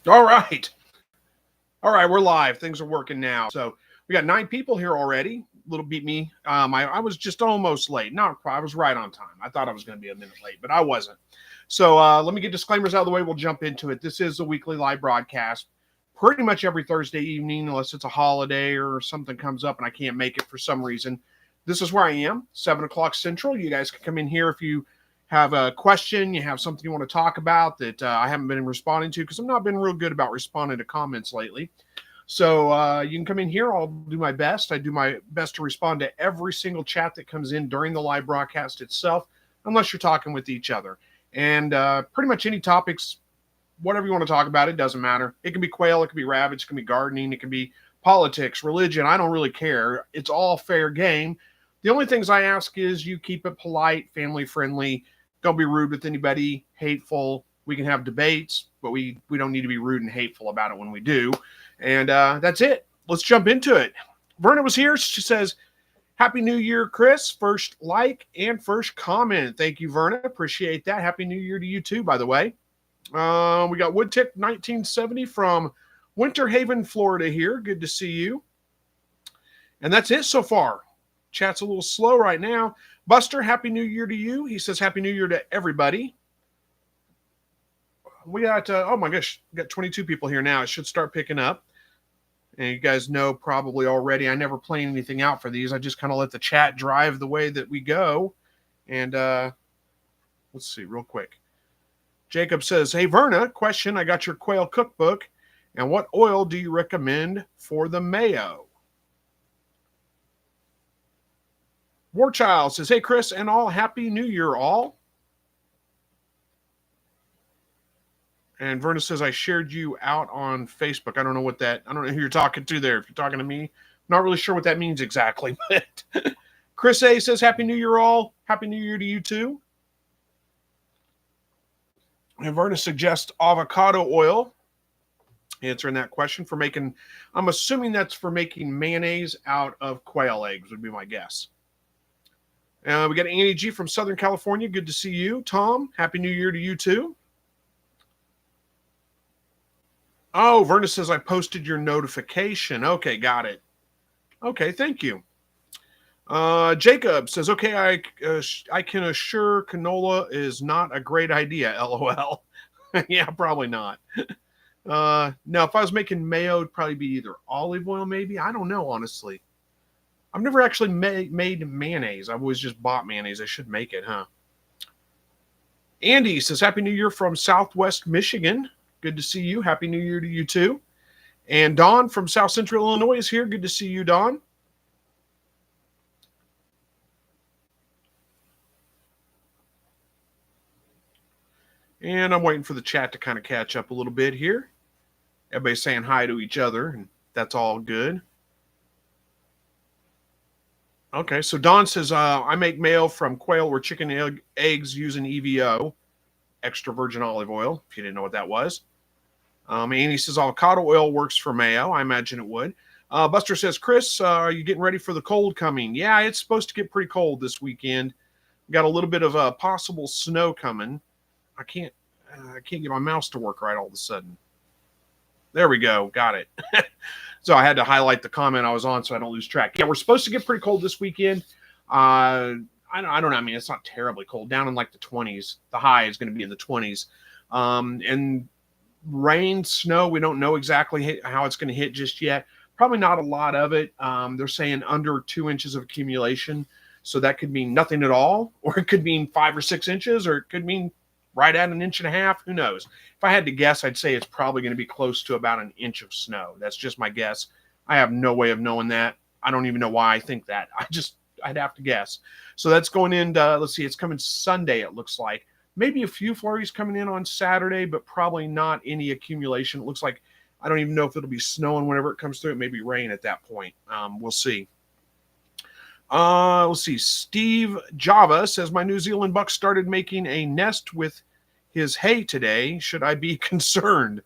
All right. All right, we're live. Things are working now. So we got 9 people here already. Little beat me. I was just almost late. No, I was right on time. I thought I was going to be a minute late, but I wasn't. So let me get disclaimers out of the way. We'll jump into it. This is a weekly live broadcast, pretty much every Thursday evening, unless it's a holiday or something comes up and I can't make it for some reason. This is where I am, 7 o'clock Central. You guys can come in here if you have a question, you have something you want to talk about that I haven't been responding to because I've not been real good about responding to comments lately. So you can come in here. I'll do my best. I do my best to respond to every single chat that comes in during the live broadcast itself, unless you're talking with each other. And pretty much any topics, whatever you want to talk about, it doesn't matter. It can be quail, it can be rabbits, it can be gardening, it can be politics, religion. I don't really care. It's all fair game. The only things I ask is you keep it polite, family friendly. Don't be rude with anybody, hateful. We can have debates, but we don't need to be rude and hateful about it when we do. And that's it. Let's jump into it. Verna was here. She says, Happy New Year, Chris. First like and first comment. Thank you, Verna. Appreciate that. Happy New Year to you too, by the way. We got Woodtick 1970 from Winter Haven, Florida here. Good to see you. And that's it so far. Chat's a little slow right now. Buster, Happy New Year to you. He says Happy New Year to everybody. We got, oh my gosh, we got 22 people here now. It should start picking up. And you guys know probably already, I never plan anything out for these. I just kind of let the chat drive the way that we go. And let's see real quick. Jacob says, Hey, Verna, question. I got your quail cookbook. And what oil do you recommend for the mayo? Warchild says, Hey, Chris and all, Happy New Year, all. And Verna says, I shared you out on Facebook. I don't know who you're talking to there. If you're talking to me, I'm not really sure what that means exactly. But Chris A says, Happy New Year, all. Happy New Year to you, too. And Verna suggests avocado oil. Answering that question for making, I'm assuming that's for making mayonnaise out of quail eggs, would be my guess. We got Annie G from Southern California. Good to see you. Tom, Happy New Year to you, too. Oh, Verna says I posted your notification. Okay, got it. Okay, thank you. Jacob says, okay, I can assure canola is not a great idea, LOL. Yeah, probably not. No, if I was making mayo, it'd probably be either olive oil, maybe. I don't know, honestly. I've never actually made mayonnaise. I've always just bought mayonnaise. I should make it, huh? Andy says, Happy New Year from Southwest Michigan. Good to see you. Happy New Year to you, too. And Don from South Central Illinois is here. Good to see you, Don. And I'm waiting for the chat to kind of catch up a little bit here. Everybody's saying hi to each other, and that's all good. Okay, so Don says, I make mayo from quail or chicken eggs using EVO, extra virgin olive oil, if you didn't know what that was. And he says avocado oil works for mayo. I imagine it would. Buster says, Chris, are you getting ready for the cold coming? Yeah, it's supposed to get pretty cold this weekend. Got a little bit of possible snow coming. I can't get my mouse to work right all of a sudden. There we go. Got it. So I had to highlight the comment I was on so I don't lose track. Yeah, we're supposed to get pretty cold this weekend. I don't know. I mean, it's not terribly cold. Down in like the 20s. The high is going to be in the 20s. And rain, snow, we don't know exactly how it's going to hit just yet. Probably not a lot of it. They're saying under 2 inches of accumulation. So that could mean nothing at all, or it could mean 5 or 6 inches, or it could mean right at 1.5 inches. Who knows? If I had to guess, I'd say it's probably going to be close to about 1 inch of snow. That's just my guess. I have no way of knowing that. I don't even know why I think that. I'd have to guess. So that's going into, let's see, it's coming Sunday, it looks like. Maybe a few flurries coming in on Saturday, but probably not any accumulation. It looks like, I don't even know if it'll be snowing whenever it comes through. It may be rain at that point. We'll see. Let's see. Steve Java says, my New Zealand buck started making a nest with his hay today. Should I be concerned?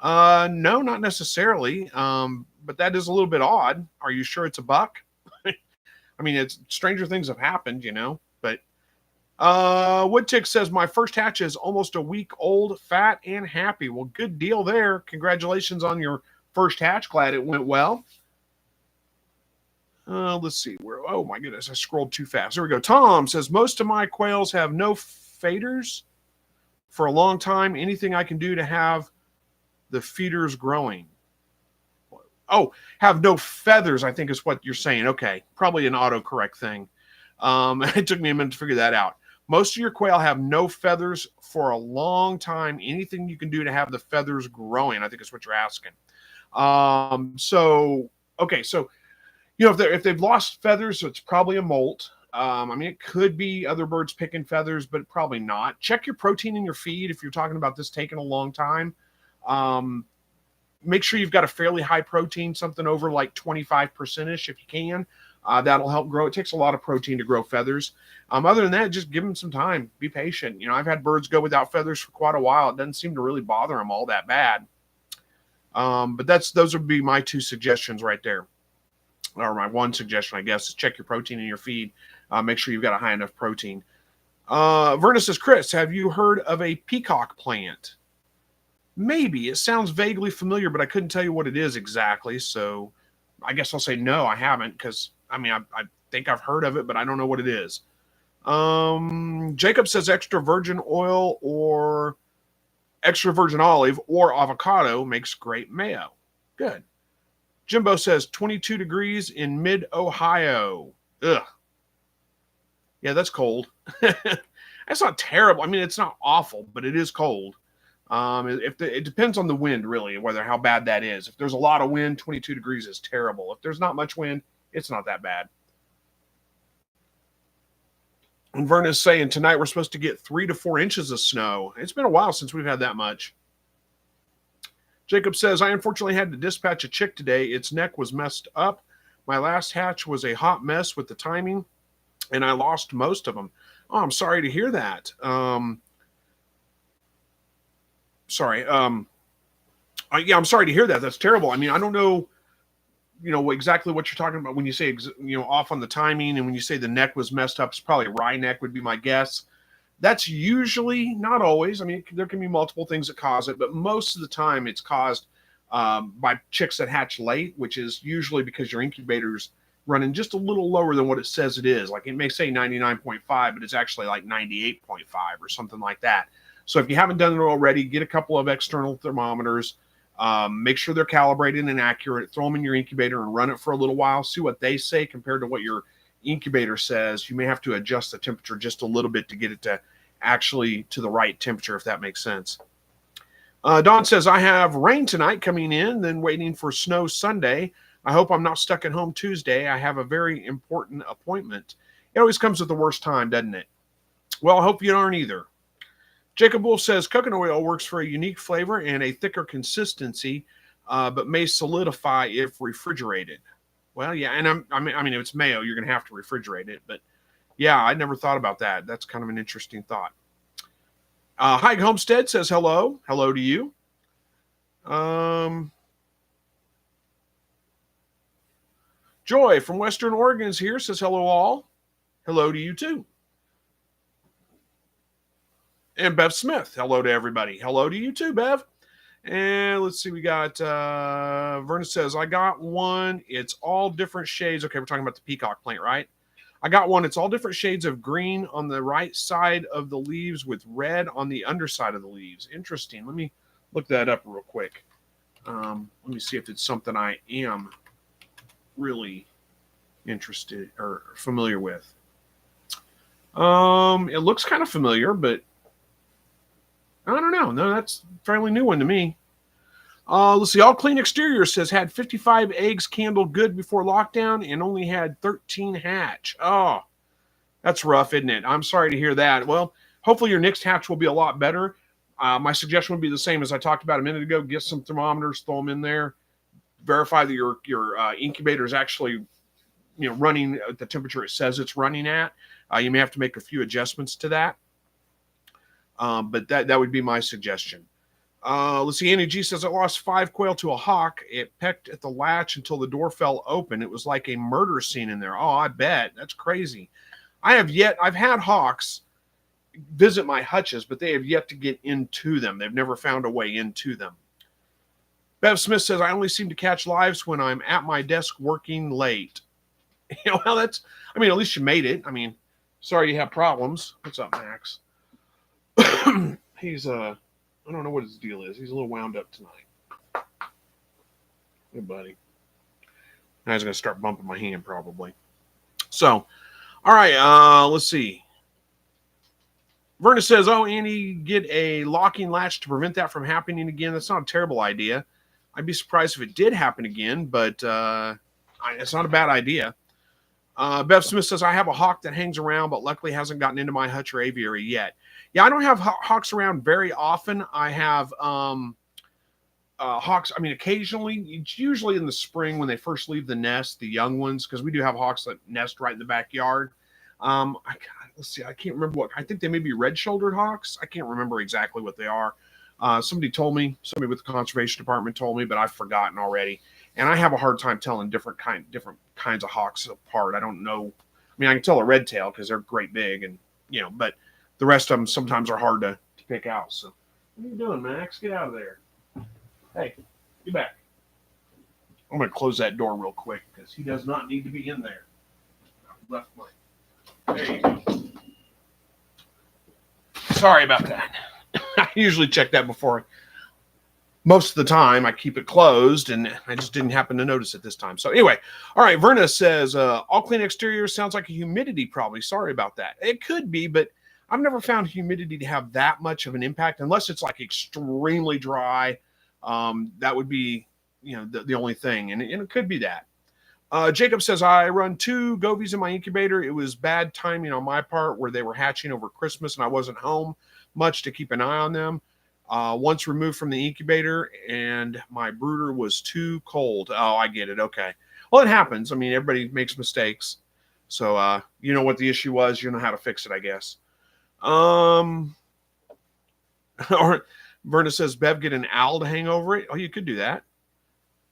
No, not necessarily. But that is a little bit odd. Are you sure it's a buck? I mean, stranger things have happened, you know, but Woodtick says, my first hatch is almost a week old, fat and happy. Well, good deal there. Congratulations on your first hatch. Glad it went well. Let's see. Oh, my goodness. I scrolled too fast. There we go. Tom says, most of my quails have no faders for a long time. Anything I can do to have the feeders growing? Oh, have no feathers, I think is what you're saying. Okay. Probably an autocorrect thing. It took me a minute to figure that out. Most of your quail have no feathers for a long time. Anything you can do to have the feathers growing, I think is what you're asking. Okay. So, if they've lost feathers, so it's probably a molt. It could be other birds picking feathers, but probably not. Check your protein in your feed if you're talking about this taking a long time. Make sure you've got a fairly high protein, something over like 25%-ish if you can. That'll help grow. It takes a lot of protein to grow feathers. Other than that, just give them some time. Be patient. I've had birds go without feathers for quite a while. It doesn't seem to really bother them all that bad. But those would be my two suggestions right there. Or my one suggestion, I guess, is check your protein in your feed. Make sure you've got a high enough protein. Verna says, Chris, have you heard of a peacock plant? Maybe. It sounds vaguely familiar, but I couldn't tell you what it is exactly. So I guess I'll say no, I haven't, because I think I've heard of it, but I don't know what it is. Jacob says extra virgin oil or extra virgin olive or avocado makes great mayo. Good. Jimbo says 22 degrees in mid-Ohio. Ugh. Yeah, that's cold. That's not terrible. It's not awful, but it is cold. It depends on the wind, really, how bad that is. If there's a lot of wind, 22 degrees is terrible. If there's not much wind, it's not that bad. And Verna's saying tonight we're supposed to get 3 to 4 inches of snow. It's been a while since we've had that much. Jacob says, I unfortunately had to dispatch a chick today. Its neck was messed up. My last hatch was a hot mess with the timing, and I lost most of them. Oh, I'm sorry to hear that. I'm sorry to hear that. That's terrible. I don't know, exactly what you're talking about when you say, off on the timing, and when you say the neck was messed up, it's probably rye neck would be my guess. That's usually, not always. There can be multiple things that cause it, but most of the time it's caused by chicks that hatch late, which is usually because your incubator's running just a little lower than what it says it is. Like it may say 99.5, but it's actually like 98.5 or something like that. So if you haven't done it already, get a couple of external thermometers, make sure they're calibrated and accurate, throw them in your incubator and run it for a little while, see what they say compared to what your incubator says. You may have to adjust the temperature just a little bit to get it to actually to the right temperature, if that makes sense. Don says, I have rain tonight coming in, then waiting for snow Sunday. I hope I'm not stuck at home Tuesday. I have a very important appointment. It always comes at the worst time, doesn't it? Well, I hope you aren't either. Jacob Wolf says coconut oil works for a unique flavor and a thicker consistency, but may solidify if refrigerated. Well, yeah, and if it's mayo, you're going to have to refrigerate it, but yeah, I never thought about that. That's kind of an interesting thought. Hike Homestead says hello. Hello to you. Joy from Western Oregon is here, says hello all. Hello to you too. And Bev Smith, hello to everybody. Hello to you too, Bev. And let's see, we got Verna says, I got one. It's all different shades. Okay, we're talking about the peacock plant, right? I got one. It's all different shades of green on the right side of the leaves with red on the underside of the leaves. Interesting. Let me look that up real quick. Let me see if it's something I am really interested or familiar with. It looks kind of familiar, but I don't know. No, that's a fairly new one to me. Let's see. All Clean Exterior says had 55 eggs candled good before lockdown and only had 13 hatch. Oh, that's rough, isn't it? I'm sorry to hear that. Well, hopefully your next hatch will be a lot better. My suggestion would be the same as I talked about a minute ago. Get some thermometers, throw them in there, verify that your incubator is actually running at the temperature it says it's running at. You may have to make a few adjustments to that. But that would be my suggestion. Let's see. Annie G says, I lost 5 quail to a hawk. It pecked at the latch until the door fell open. It was like a murder scene in there. Oh, I bet. That's crazy. I've had hawks visit my hutches, but they have yet to get into them. They've never found a way into them. Bev Smith says, I only seem to catch lives when I'm at my desk working late. Well, at least you made it. Sorry you have problems. What's up, Max? He's, I don't know what his deal is. He's a little wound up tonight. Hey, buddy. Now he's going to start bumping my hand, probably. So, all right, let's see. Verna says, oh, Andy, get a locking latch to prevent that from happening again. That's not a terrible idea. I'd be surprised if it did happen again, but it's not a bad idea. Bev Smith says, I have a hawk that hangs around, but luckily hasn't gotten into my hutch or aviary yet. Yeah, I don't have hawks around very often. I have hawks, occasionally. It's usually in the spring when they first leave the nest, the young ones, because we do have hawks that nest right in the backyard. Let's see, I can't remember I think they may be red-shouldered hawks. I can't remember exactly what they are. Somebody with the conservation department told me, but I've forgotten already. And I have a hard time telling different kinds of hawks apart. I don't know. I can tell a red tail because they're great big, and but the rest of them sometimes are hard to pick out. So, what are you doing, Max? Get out of there. Hey, get back. I'm going to close that door real quick because he does not need to be in there. I left my. There you go. Sorry about that. I usually check that before. Most of the time, I keep it closed, and I just didn't happen to notice it this time. So anyway, all right, Verna says, all clean exterior sounds like a humidity problem. Sorry about that. It could be, but I've never found humidity to have that much of an impact unless it's like extremely dry. That would be, the only thing, and it could be that. Jacob says, I run 2 govies in my incubator. It was bad timing on my part where they were hatching over Christmas, and I wasn't home much to keep an eye on them. Once removed from the incubator, and my brooder was too cold. Oh, I get it. Okay. Well, it happens. Everybody makes mistakes. So, you know what the issue was. You know how to fix it, I guess. Or Verna says, Bev, get an owl to hang over it. Oh, you could do that.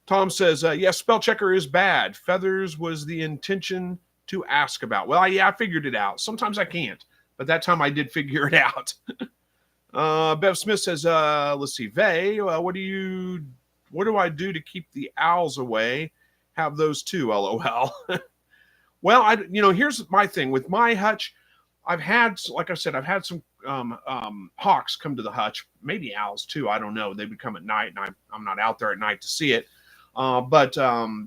Tom says, yes, spell checker is bad. Feathers was the intention to ask about. Well, I figured it out. Sometimes I can't, but that time I did figure it out. Bev Smith says, let's see, Vay, what do I do to keep the owls away? Have those too, LOL. Well, here's my thing with my hutch. I've had some hawks come to the hutch, maybe owls too. I don't know. They would come at night, and I'm not out there at night to see it. But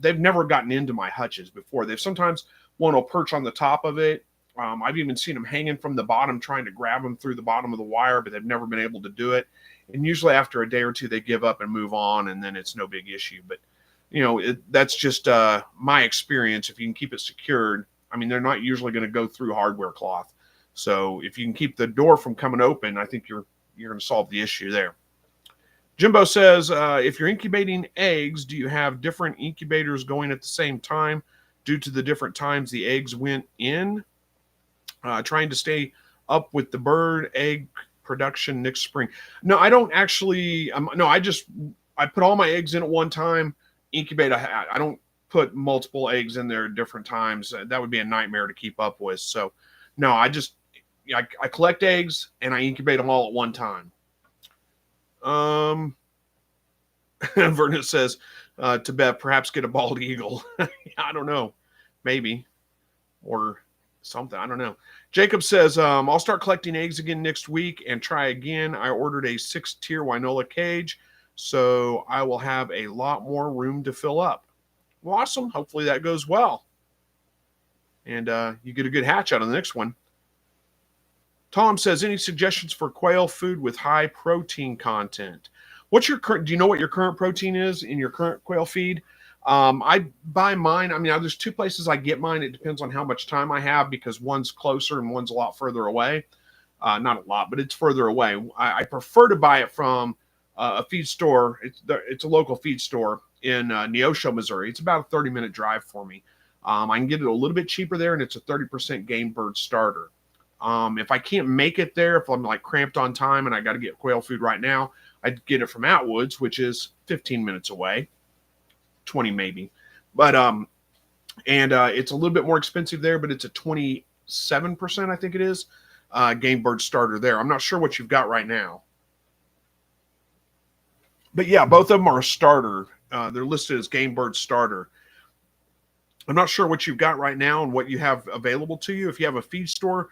they've never gotten into my hutches before. They've sometimes one will perch on the top of it. I've even seen them hanging from the bottom, trying to grab them through the bottom of the wire, but they've never been able to do it. And usually after a day or two, they give up and move on, and then it's no big issue. But, that's just my experience. If you can keep it secured, they're not usually going to go through hardware cloth. So if you can keep the door from coming open, I think you're going to solve the issue there. Jimbo says, if you're incubating eggs, do you have different incubators going at the same time due to the different times the eggs went in? Trying to stay up with the bird egg production next spring. No, I don't actually. I put all my eggs in at one time, incubate. I don't put multiple eggs in there at different times. That would be a nightmare to keep up with. So, no, I collect eggs and I incubate them all at one time. Vernon says to Bev, perhaps get a bald eagle. I don't know, maybe, or something. I don't know. Jacob says, I'll start collecting eggs again next week and try again. I ordered a 6-tier Winola cage, so I will have a lot more room to fill up. Well, awesome. Hopefully that goes well. And you get a good hatch out of the next one. Tom says, any suggestions for quail food with high protein content? What's your current? Do you know what your current protein is in your current quail feed? I buy mine. There's 2 places I get mine. It depends on how much time I have because one's closer and one's a lot further away. Not a lot, but it's further away. I prefer to buy it from a feed store. It's a local feed store in Neosho, Missouri. It's about a 30-minute drive for me. I can get it a little bit cheaper there, and it's a 30% game bird starter. If I can't make it there, if I'm like cramped on time and I got to get quail food right now, I'd get it from Atwoods, which is 15 minutes away, 20 maybe. But it's a little bit more expensive there, but it's a 27%, I think it is, game bird starter there. I'm not sure what you've got right now. But yeah, both of them are a starter. They're listed as game bird starter. I'm not sure what you've got right now and what you have available to you. If you have a feed store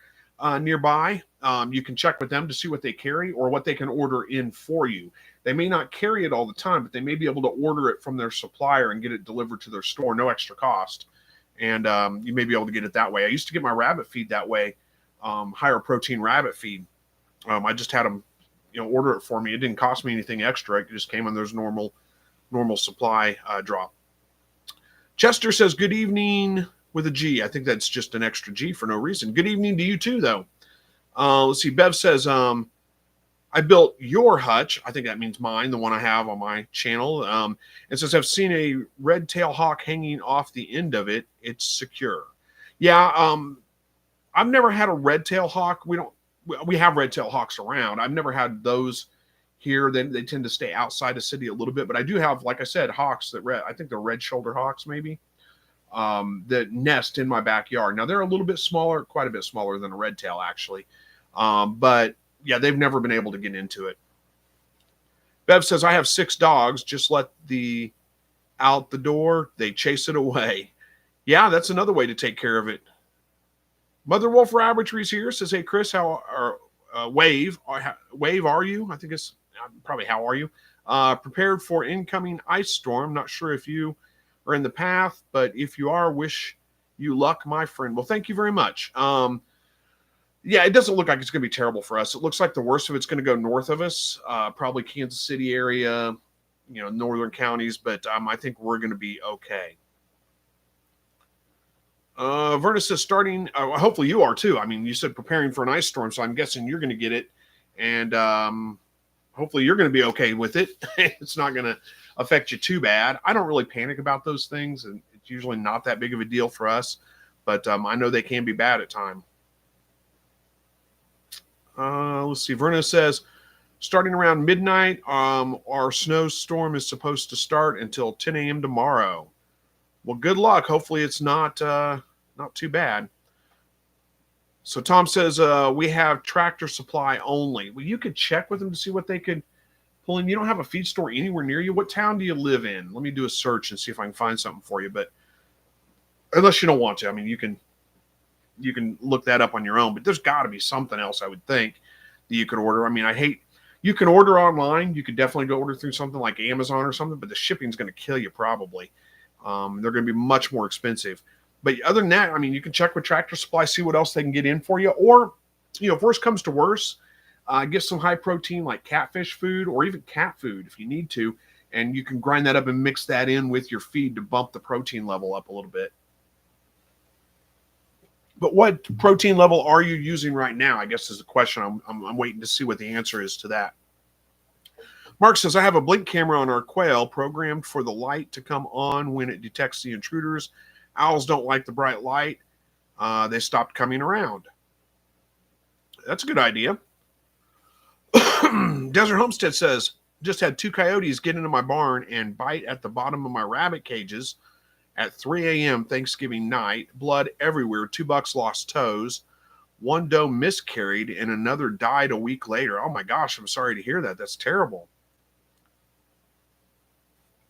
nearby, you can check with them to see what they carry or what they can order in for you. They may not carry it all the time, but they may be able to order it from their supplier and get it delivered to their store, no extra cost. And you may be able to get it that way. I used to get my rabbit feed that way, higher protein rabbit feed. I just had them, order it for me. It didn't cost me anything extra. It just came on there's normal supply drop. Chester says, good evening with a G. I think that's just an extra G for no reason. Good evening to you too, though. Let's see. Bev says, I built your hutch. I think that means mine, the one I have on my channel. And says, I've seen a red tail hawk hanging off the end of it. It's secure. Yeah. I've never had a red tail hawk. We have red tail hawks around. I've never had those here. They tend to stay outside the city a little bit, but I do have, like I said, hawks I think they're red shoulder hawks maybe, that nest in my backyard. Now they're a little bit smaller, quite a bit smaller than a red tail actually. But yeah, they've never been able to get into it. Bev says, I have 6 dogs. Just let out the door. They chase it away. Yeah, that's another way to take care of it. Mother Wolf Rabbitry's here. Says, hey, Chris, Wave, are you? I think it's probably how are you? Prepared for incoming ice storm. Not sure if you are in the path, but if you are, wish you luck, my friend. Well, thank you very much. Yeah, it doesn't look like it's going to be terrible for us. It looks like the worst of it's going to go north of us, probably Kansas City area, northern counties, but I think we're going to be okay. Verna says starting, hopefully you are too. I mean, you said preparing for an ice storm, so I'm guessing you're going to get it. And hopefully you're going to be okay with it. It's not going to affect you too bad. I don't really panic about those things, and it's usually not that big of a deal for us. But I know they can be bad at times. Let's see. Verna says, starting around midnight, our snowstorm is supposed to start until 10 a.m. tomorrow. Well, good luck. Hopefully it's not too bad. So Tom says, we have Tractor Supply only. Well, you could check with them to see what they could pull in. You don't have a feed store anywhere near you. What town do you live in? Let me do a search and see if I can find something for you. But unless you don't want to, I mean, you can look that up on your own. But there's got to be something else, I would think, that you could order. I mean, you can order online. You could definitely go order through something like Amazon or something, but the shipping's going to kill you probably. They're going to be much more expensive. But other than that, I mean, you can check with Tractor Supply, see what else they can get in for you. Or, if worse comes to worse, get some high protein like catfish food or even cat food if you need to. And you can grind that up and mix that in with your feed to bump the protein level up a little bit. But what protein level are you using right now, I guess is the question. I'm waiting to see what the answer is to that. Mark says, I have a blink camera on our quail programmed for the light to come on when it detects the intruders. Owls don't like the bright light. They stopped coming around. That's a good idea. Desert Homestead says, just had 2 coyotes get into my barn and bite at the bottom of my rabbit cages at 3 a.m. Thanksgiving night. Blood everywhere. 2 bucks lost toes. 1 doe miscarried and another died a week later. Oh my gosh, I'm sorry to hear that. That's terrible.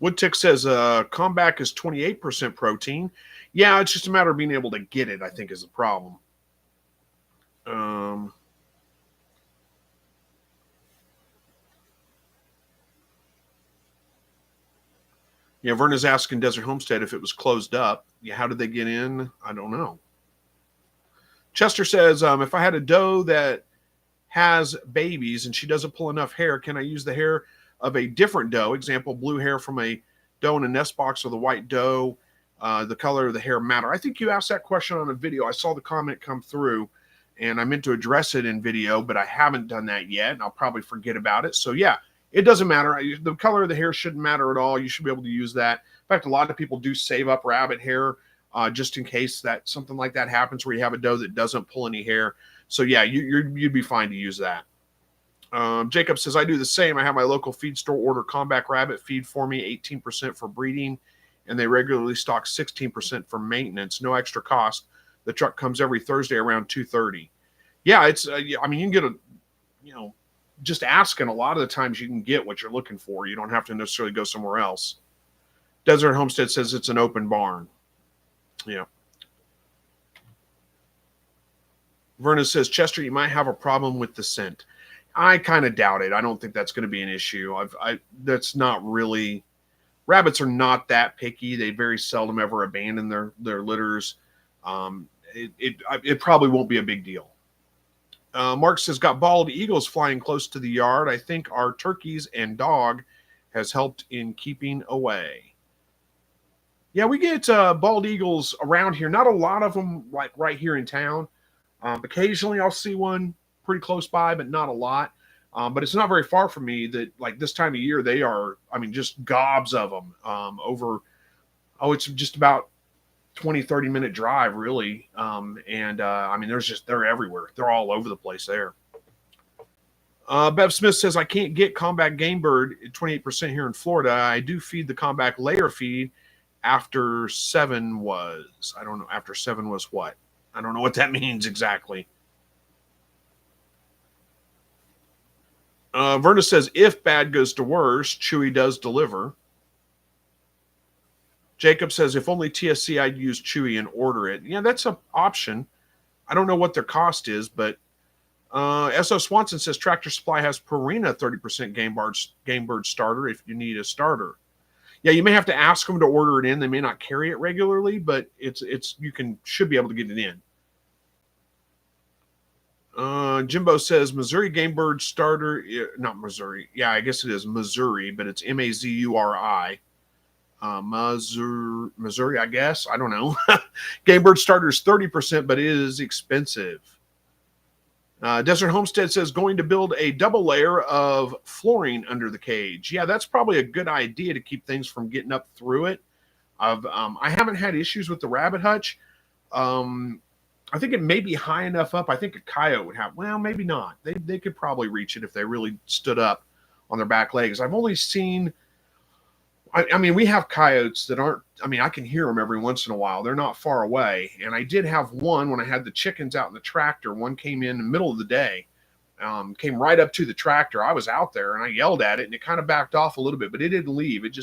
Woodtick says Comback is 28% protein. Yeah, it's just a matter of being able to get it, I think, is the problem. Yeah, Verna's asking Desert Homestead if it was closed up. Yeah, how did they get in? I don't know. Chester says, if I had a doe that has babies and she doesn't pull enough hair, can I use the hair of a different doe? Example, blue hair from a doe in a nest box or the white doe. The color of the hair matter. I think you asked that question on a video. I saw the comment come through and I meant to address it in video, but I haven't done that yet and I'll probably forget about it. So yeah, it doesn't matter. The color of the hair shouldn't matter at all. You should be able to use that. In fact, a lot of people do save up rabbit hair just in case that something like that happens where you have a doe that doesn't pull any hair. So yeah, you'd be fine to use that. Jacob says, I do the same. I have my local feed store order Comback rabbit feed for me, 18% for breeding, and they regularly stock 16% for maintenance. No extra cost. The truck comes every Thursday around 2:30. Yeah, it's I mean, you can get a, you know, just asking, a lot of the times you can get what you're looking for. You don't have to necessarily go somewhere else. Desert Homestead says it's an open barn. Yeah. Verna says, Chester, you might have a problem with the scent. I kind of doubt it. I don't think that's going to be an issue. That's not really. Rabbits are not that picky. They very seldom ever abandon their litters. It probably won't be a big deal. Mark says, got bald eagles flying close to the yard. I think our turkeys and dog has helped in keeping away. Yeah, we get bald eagles around here. Not a lot of them, like right here in town. Occasionally, I'll see one pretty close by, but not a lot. But it's not very far from me. That like this time of year, they are. I mean, just gobs of them over. Oh, it's just about 20-30 minute drive, really. I mean, they're everywhere. They're all over the place there. Bev Smith says, I can't get combat game bird at 28% here in Florida. I do feed the combat layer feed after 7 was. I don't know. After 7 was what? I don't know what that means exactly. Verna says, if bad goes to worse, Chewy does deliver. Jacob says, if only TSC, I'd use Chewy and order it. Yeah, that's an option. I don't know what their cost is, but S.O. Swanson says, Tractor Supply has Purina 30% game bird starter if you need a starter. Yeah, you may have to ask them to order it in. They may not carry it regularly, but should be able to get it in. Jimbo says Missouri game bird starter, not Missouri. Yeah, I guess it is Missouri, but it's Mazuri. Missouri, I guess. I don't know. Game bird starter is 30%, but it is expensive. Desert Homestead says going to build a double layer of flooring under the cage. Yeah, that's probably a good idea to keep things from getting up through it. I haven't had issues with the rabbit hutch. I think it may be high enough up. I think a coyote would have. Well, maybe not. They could probably reach it if they really stood up on their back legs. I've only seen. I mean, we have coyotes that aren't. I mean, I can hear them every once in a while. They're not far away. And I did have one when I had the chickens out in the tractor. One came in the middle of the day, came right up to the tractor. I was out there and I yelled at it, and it kind of backed off a little bit, but it didn't leave. It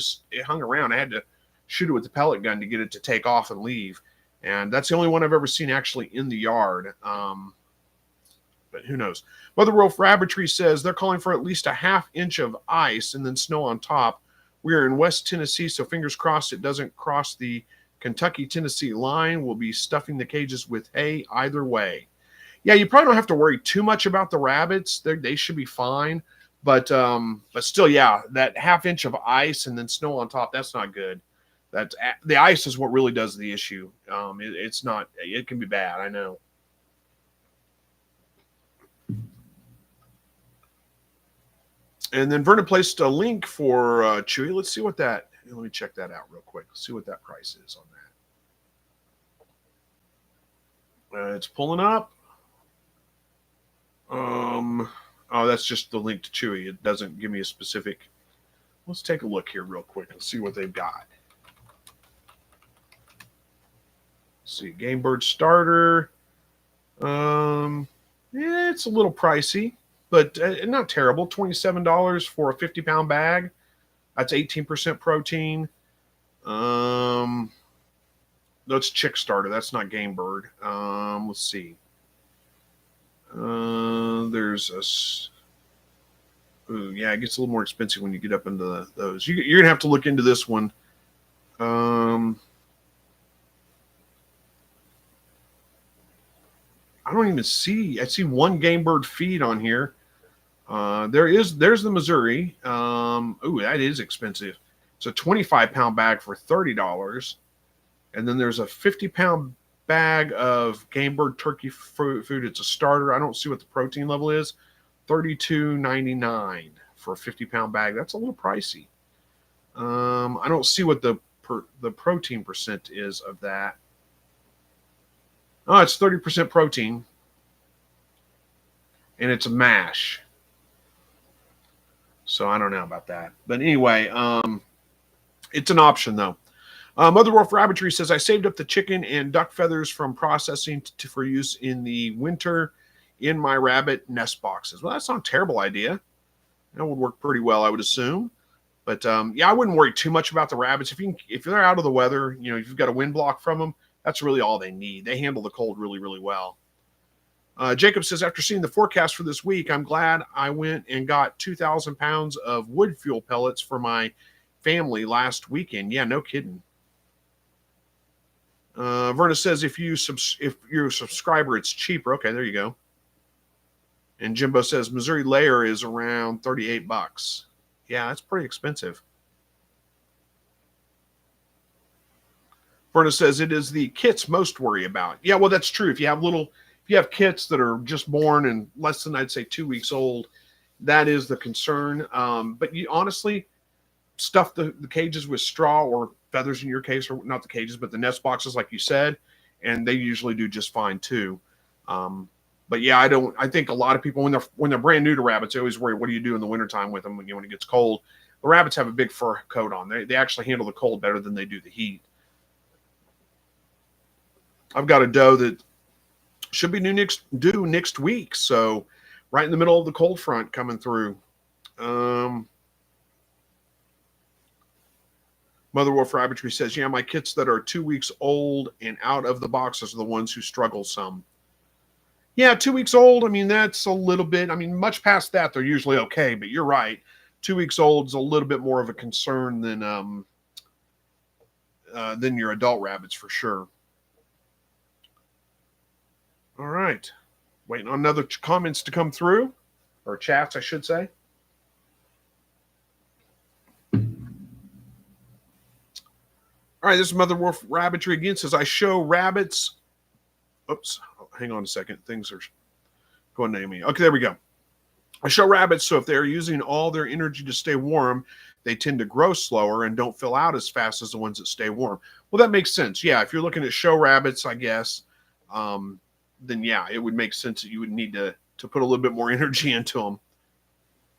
hung around. I had to shoot it with the pellet gun to get it to take off and leave. And that's the only one I've ever seen actually in the yard. But who knows? Mother Wolf Rabbitry says they're calling for at least a ½ inch of ice and then snow on top. We are in West Tennessee, so fingers crossed it doesn't cross the Kentucky-Tennessee line. We'll be stuffing the cages with hay either way. Yeah, you probably don't have to worry too much about the rabbits. They should be fine. But still, yeah, that ½ inch of ice and then snow on top, that's not good. The ice is what really does the issue. It's not. It can be bad. I know. And then Vernon placed a link for Chewy. Let's see what that. Let me check that out real quick. Let's see what that price is on that. It's pulling up. Oh, that's just the link to Chewy. It doesn't give me a specific. Let's take a look here real quick and see what they've got. See, game bird starter. Yeah, it's a little pricey, but not terrible. $27 for a 50-pound bag. That's 18% protein. That's chick starter. That's not game bird. Let's see. There's a. Ooh, yeah, it gets a little more expensive when you get up into those. You're gonna have to look into this one. I don't even see. I see one game bird feed on here. There's the Missouri. Ooh, that is expensive. It's a 25-pound bag for $30, and then there's a 50-pound bag of game bird turkey food. It's a starter. I don't see what the protein level is. $32.99 for a 50-pound bag. That's a little pricey. I don't see what the protein percent is of that. Oh, it's 30% protein, and it's a mash. So I don't know about that. But anyway, it's an option, though. Mother Wolf Rabbitry says, I saved up the chicken and duck feathers from processing for use in the winter in my rabbit nest boxes. Well, that's not a terrible idea. That would work pretty well, I would assume. But yeah, I wouldn't worry too much about the rabbits. If they're out of the weather, if you've got a wind block from them, that's really all they need. They handle the cold really, really well. Jacob says, after seeing the forecast for this week, I'm glad I went and got 2,000 pounds of wood fuel pellets for my family last weekend. Yeah, no kidding. Verna says, if you're a subscriber, it's cheaper. Okay, there you go. And Jimbo says, Missouri layer is around $38. Yeah, that's pretty expensive. Verna says, it is the kits most worry about. Yeah, well, that's true. If you have kits that are just born and less than, I'd say, 2 weeks old, that is the concern. But you honestly stuff the cages with straw or feathers in your case, or not the cages, but the nest boxes, like you said, and they usually do just fine too. But yeah, I think a lot of people, when they're brand new to rabbits, they always worry, what do you do in the wintertime with them when it gets cold? The rabbits have a big fur coat on. They actually handle the cold better than they do the heat. I've got a doe that should be due next week, so right in the middle of the cold front coming through. Mother Wolf Rabbitry says, yeah, my kits that are 2 weeks old and out of the boxes are the ones who struggle some. Yeah, 2 weeks old, that's a little bit, much past that, they're usually okay, but you're right. 2 weeks old is a little bit more of a concern than your adult rabbits, for sure. All right. Waiting on other comments to come through, or chats, I should say. All right, this is Mother Wolf Rabbitry again. Says, I show rabbits. Oops, hang on a second. Things are going to me. Okay, there we go. I show rabbits, so if they're using all their energy to stay warm, they tend to grow slower and don't fill out as fast as the ones that stay warm. Well, that makes sense. Yeah, if you're looking at show rabbits, I guess, then yeah, it would make sense that you would need to put a little bit more energy into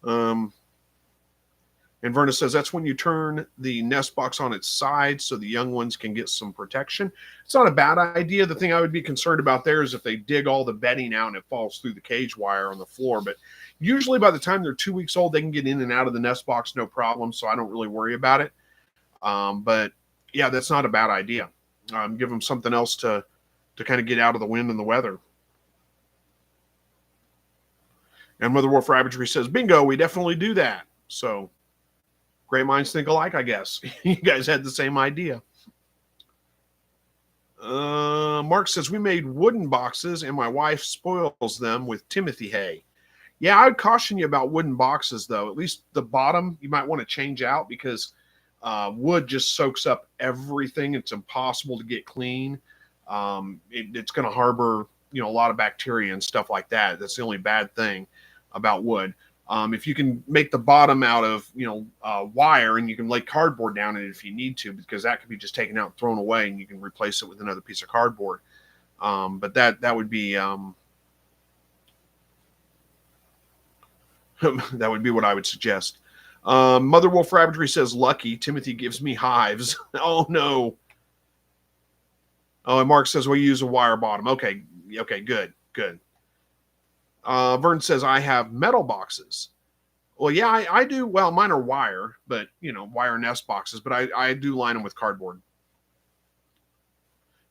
them. And Verna says, that's when you turn the nest box on its side so the young ones can get some protection. It's not a bad idea. The thing I would be concerned about there is if they dig all the bedding out and it falls through the cage wire on the floor. But usually by the time they're 2 weeks old, they can get in and out of the nest box, no problem. So I don't really worry about it. But yeah, that's not a bad idea. Give them something else to kind of get out of the wind and the weather. And Mother Wolf Rabbitry says, bingo, we definitely do that. So great minds think alike, I guess. You guys had the same idea. Mark says, we made wooden boxes and my wife spoils them with Timothy hay. Yeah, I would caution you about wooden boxes, though. At least the bottom you might want to change out because wood just soaks up everything. It's impossible to get clean. It's going to harbor, a lot of bacteria and stuff like that. That's the only bad thing about wood. If you can make the bottom out of, wire, and you can lay cardboard down in it if you need to, because that could be just taken out and thrown away and you can replace it with another piece of cardboard. But that would be, that would be what I would suggest. Mother Wolf Rabbitry says, lucky, Timothy gives me hives. Oh, no. Oh, and Mark says, we use a wire bottom. Okay, good. Vern says, I have metal boxes. Well, yeah, I do. Well, mine are wire, but, wire nest boxes, but I do line them with cardboard.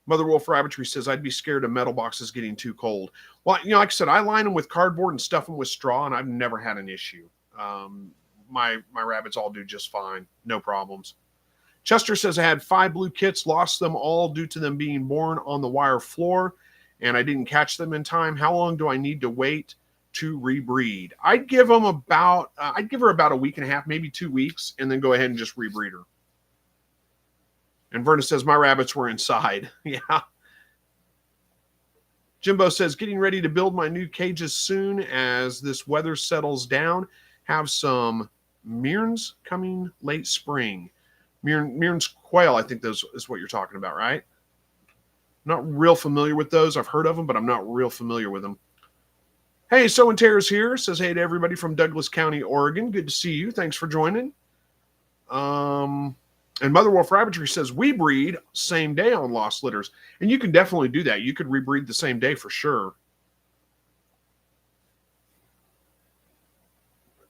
Mother Wolf Rabbitry says, I'd be scared of metal boxes getting too cold. Well, like I said, I line them with cardboard and stuff them with straw, and I've never had an issue. My rabbits all do just fine. No problems. Chester says, I had 5 blue kits, lost them all due to them being born on the wire floor, and I didn't catch them in time. How long do I need to wait to rebreed? I'd give them I'd give her about a week and a half, maybe 2 weeks, and then go ahead and just rebreed her. And Verna says, my rabbits were inside. Yeah. Jimbo says, getting ready to build my new cages soon as this weather settles down. Have some Mearns coming late spring. Mearns quail, I think is what you're talking about, right? Not real familiar with those. I've heard of them, but I'm not real familiar with them. Hey, So and Tears here. Says hey to everybody from Douglas County, Oregon. Good to see you. Thanks for joining. And Mother Wolf Rabbitry says we breed same day on lost litters. And you can definitely do that. You could rebreed the same day for sure.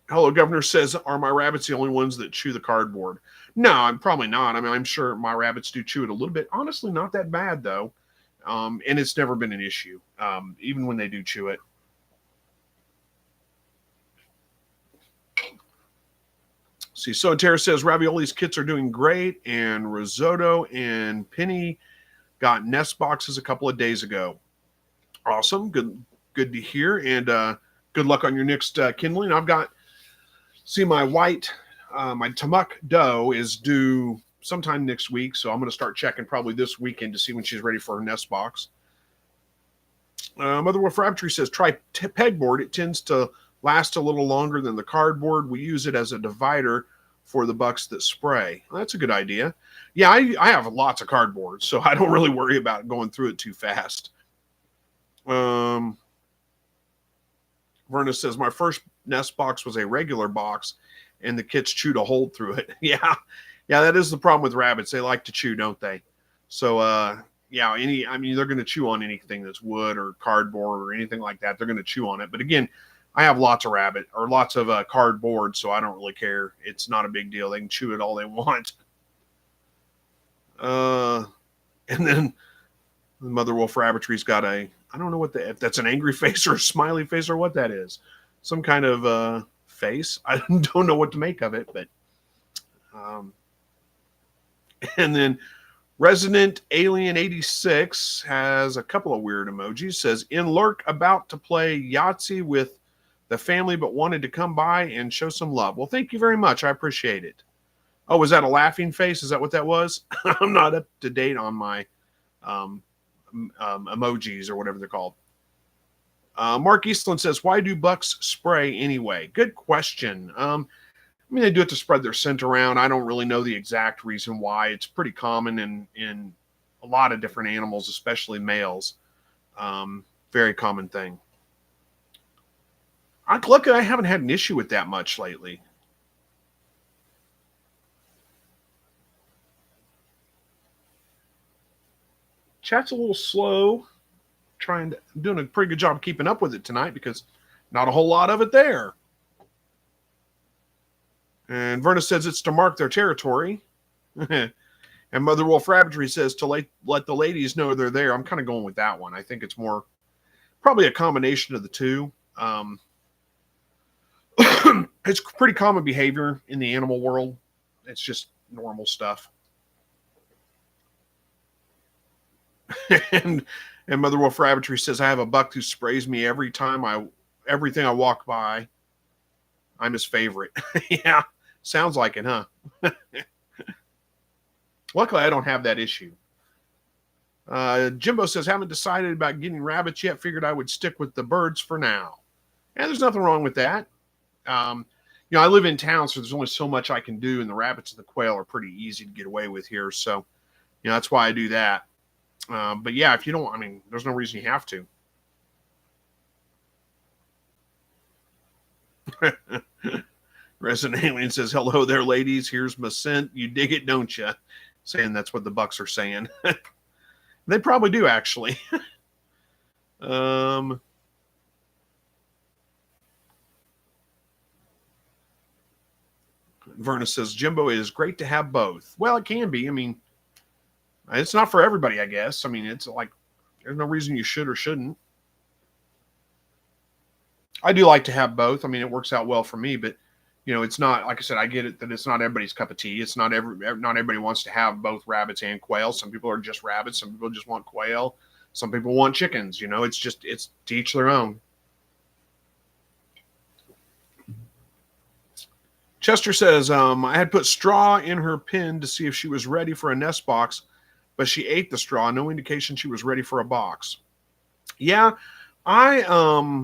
Hello, Governor says, are my rabbits the only ones that chew the cardboard? No, I'm probably not. I mean, I'm sure my rabbits do chew it a little bit. Honestly, not that bad, though. And it's never been an issue, even when they do chew it. See, so Tara says, Ravioli's kits are doing great, and Risotto and Penny got nest boxes a couple of days ago. Awesome. Good to hear. And good luck on your next kindling. I've got, see, my Tamuk doe is due sometime next week. So I'm going to start checking probably this weekend to see when she's ready for her nest box. Mother Wolf Rabbitry says, try pegboard. It tends to last a little longer than the cardboard. We use it as a divider for the bucks that spray. Well, that's a good idea. Yeah, I have lots of cardboard, so I don't really worry about going through it too fast. Verna says, my first nest box was a regular box, and the kits chewed a hole through it. Yeah, that is the problem with rabbits. They like to chew, don't they? So, yeah, they're going to chew on anything that's wood or cardboard or anything like that. They're going to chew on it. But again, I have lots of cardboard, so I don't really care. It's not a big deal. They can chew it all they want. And then the Mother Wolf Rabbitry's got I don't know if that's an angry face or a smiley face or what that is. Some kind of face. I don't know what to make of it, but and then Resident Alien 86 has a couple of weird emojis. Says, in lurk, about to play Yahtzee with the family, but wanted to come by and show some love. Well, thank you very much. I appreciate it. Oh, was that a laughing face? Is that what that was? I'm not up to date on my emojis or whatever they're called. Mark Eastland says, why do bucks spray anyway? Good question. They do it to spread their scent around. I don't really know the exact reason why. It's pretty common in a lot of different animals, especially males. Very common thing. Luckily, I haven't had an issue with that much lately. Chat's a little slow. I'm doing a pretty good job of keeping up with it tonight because not a whole lot of it there. And Verna says it's to mark their territory. And Mother Wolf Rabbitry says to let the ladies know they're there. I'm kind of going with that one. I think it's more probably a combination of the two. It's pretty common behavior in the animal world. It's just normal stuff. and Mother Wolf Rabbitry says, I have a buck who sprays me everything I walk by. I'm his favorite. Yeah, sounds like it, huh? Luckily, I don't have that issue. Jimbo says, haven't decided about getting rabbits yet. Figured I would stick with the birds for now. And there's nothing wrong with that. I live in town, so there's only so much I can do, and the rabbits and the quail are pretty easy to get away with here. So, that's why I do that. But yeah, if you don't, there's no reason you have to. Resident Alien says, hello there, ladies. Here's my scent. You dig it, don't you? Saying that's what the bucks are saying. They probably do, actually. Verna says, Jimbo, it is great to have both. Well, it can be. It's not for everybody, I guess. It's like there's no reason you should or shouldn't. I do like to have both. It works out well for me, but it's not, like I said, I get it that it's not everybody's cup of tea. It's not everybody wants to have both rabbits and quail. Some people are just rabbits. Some people just want quail. Some people want chickens. It's to each their own. Chester says, I had put straw in her pen to see if she was ready for a nest box, but she ate the straw. No indication she was ready for a box. Yeah, sorry,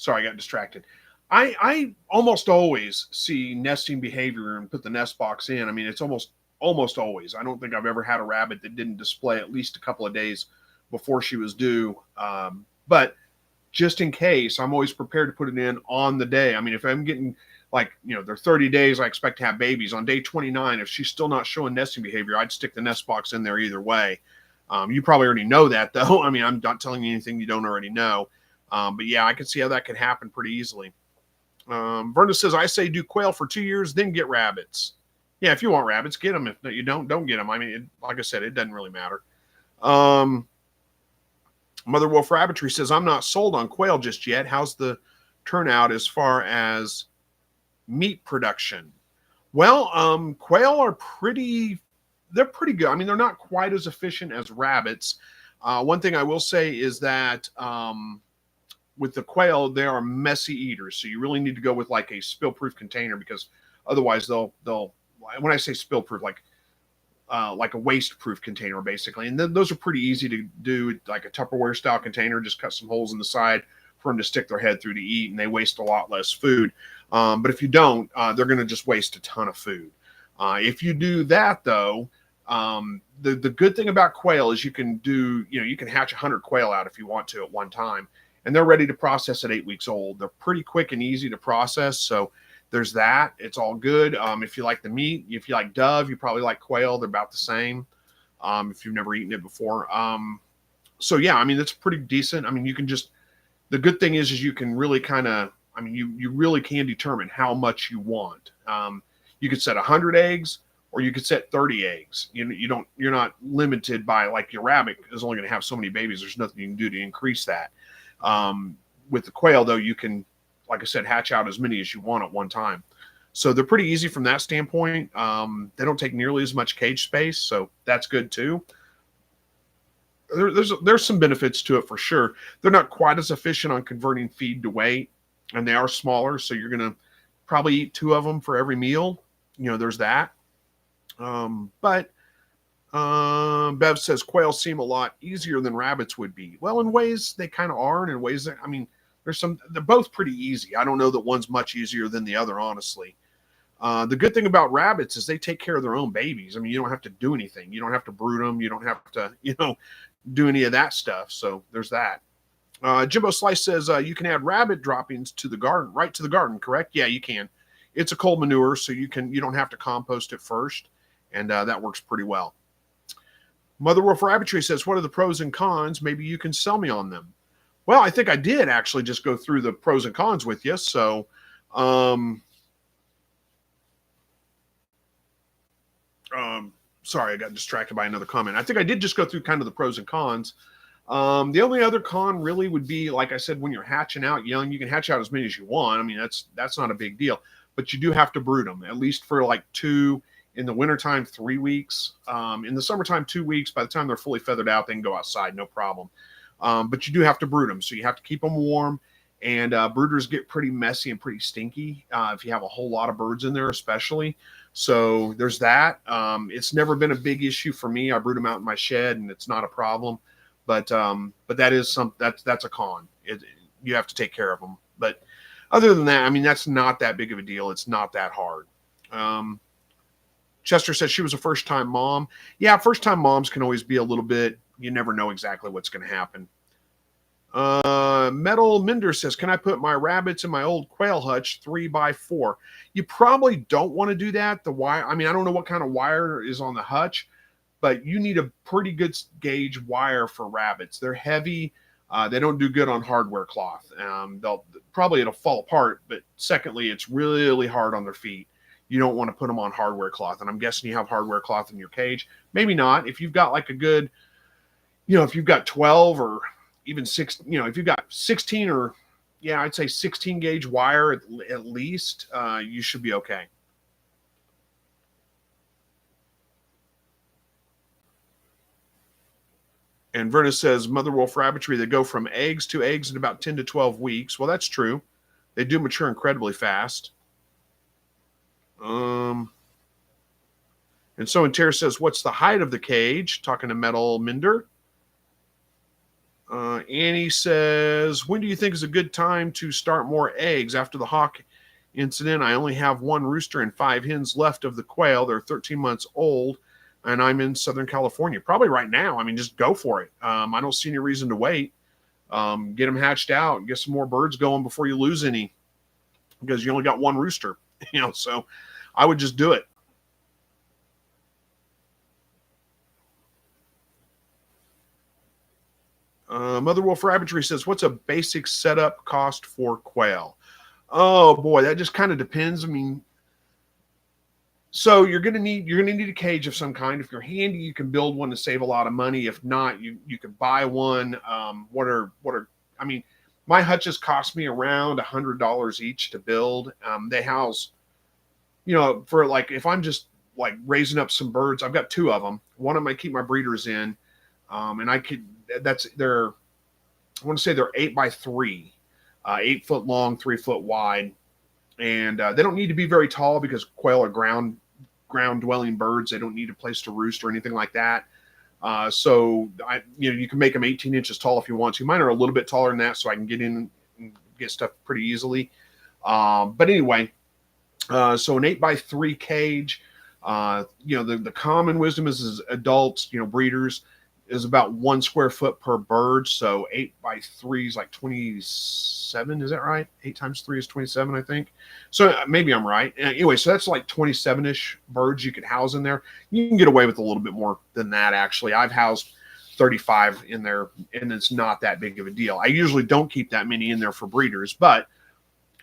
I got distracted. I almost always see nesting behavior and put the nest box in. It's almost always. I don't think I've ever had a rabbit that didn't display at least a couple of days before she was due. But just in case, I'm always prepared to put it in on the day. If I'm getting they're 30 days, I expect to have babies. On day 29, if she's still not showing nesting behavior, I'd stick the nest box in there either way. You probably already know that, though. I'm not telling you anything you don't already know. But yeah, I can see how that could happen pretty easily. Verna says, I say do quail for 2 years, then get rabbits. Yeah, if you want rabbits, get them. If you don't get them. I mean, like I said, it doesn't really matter. Mother Wolf Rabbitry says, I'm not sold on quail just yet. How's the turnout as far as meat production? Well, quail are they're pretty good. I mean, they're not quite as efficient as rabbits. One thing I will say is that with the quail, they are messy eaters. So you really need to go with like a spill-proof container, because otherwise they'll when I say spill-proof, like a waste-proof container, basically. And those are pretty easy to do, like a Tupperware style container. Just cut some holes in the side for them to stick their head through to eat, and they waste a lot less food. But if you don't, they're going to just waste a ton of food. If you do that, though, the good thing about quail is you can hatch 100 quail out if you want to at one time, and they're ready to process at 8 weeks old. They're pretty quick and easy to process, so there's that. It's all good. If you like the meat, if you like dove, you probably like quail. They're about the same. If you've never eaten it before. So yeah, I mean, it's pretty decent. I mean, the good thing is you can really you really can determine how much you want. You could set 100 eggs, or you could set 30 eggs. You're not limited by, like, your rabbit is only going to have so many babies. There's nothing you can do to increase that. With the quail, though, you can, like I said, hatch out as many as you want at one time. So they're pretty easy from that standpoint. They don't take nearly as much cage space, so that's good too. There's some benefits to it for sure. They're not quite as efficient on converting feed to weight, and they are smaller, so you're going to probably eat 2 of them for every meal. There's that. But Bev says quail seem a lot easier than rabbits would be. Well, in ways they kind of are, and in ways that, I mean, they're both pretty easy. I don't know that one's much easier than the other, honestly. The good thing about rabbits is they take care of their own babies. I mean, you don't have to do anything. You don't have to brood them. You don't have to, do any of that stuff. So there's that. Jimbo Slice says you can add rabbit droppings to the garden, right to the garden, correct? Yeah, you can. It's a cold manure, so you don't have to compost it first, and that works pretty well. Mother Wolf Rabbitry says, what are the pros and cons? Maybe you can sell me on them. Well, I think I did actually just go through the pros and cons with you. So, sorry, I got distracted by another comment. I think I did just go through kind of the pros and cons. The only other con really would be, like I said, when you're hatching out young, you can hatch out as many as you want. I mean, that's not a big deal, but you do have to brood them, at least for like 2, in the wintertime, 3 weeks. In the summertime, 2 weeks. By the time they're fully feathered out, they can go outside, no problem. But you do have to brood them, so you have to keep them warm. And brooders get pretty messy and pretty stinky if you have a whole lot of birds in there, especially. So there's that. It's never been a big issue for me. I brood them out in my shed, and it's not a problem. But that is that's a con. You have to take care of them. But other than that, I mean, that's not that big of a deal. It's not that hard. Chester says she was a first-time mom. Yeah, first-time moms can always be a little bit, you never know exactly what's going to happen. Metal Minder says, can I put my rabbits in my old quail hutch 3x4? You probably don't want to do that. The wire, I mean, I don't know what kind of wire is on the hutch, but you need a pretty good gauge wire for rabbits. They're heavy. They don't do good on hardware cloth. It'll fall apart, but secondly, it's really hard on their feet. You don't want to put them on hardware cloth. And I'm guessing you have hardware cloth in your cage. Maybe not. If you've got like a good, if you've got 12 or even 6, if you've got 16 or, I'd say 16 gauge wire at least, you should be okay. And Verna says, Mother Wolf Rabbitry, they go from eggs to eggs in about 10 to 12 weeks. Well, that's true. They do mature incredibly fast. And so Tara says, what's the height of the cage? Talking to Metal Minder. Annie says, when do you think is a good time to start more eggs? After the hawk incident, I only have 1 rooster and 5 hens left of the quail. They're 13 months old, and I'm in Southern California. Probably right now. I mean, just go for it. I don't see any reason to wait. Get them hatched out and get some more birds going before you lose any, because you only got 1 rooster. So I would just do it. Mother Wolf Rabbitry says, what's a basic setup cost for quail? Oh boy, that just kind of depends. I mean, so you're gonna need a cage of some kind. If you're handy, you can build one to save a lot of money. If not, you can buy one. What are I mean, my hutches cost me around $100 each to build. They house, for like if I'm just like raising up some birds, I've got two of them. One of them I keep my breeders in, and I want to say they're 8x3, 8 foot long, 3 foot wide, and they don't need to be very tall because quail are ground dwelling birds. They don't need a place to roost or anything like that. So you can make them 18 inches tall if you want to. Mine are a little bit taller than that, so I can get in and get stuff pretty easily. But anyway, so an 8x3 cage. The common wisdom is as adults, breeders, is about 1 square foot per bird. So 8x3 is like 27. Is that right? 8 times 3 is 27, I think. So maybe I'm right. Anyway, so that's like 27-ish birds you could house in there. You can get away with a little bit more than that, actually. I've housed 35 in there, and it's not that big of a deal. I usually don't keep that many in there for breeders, but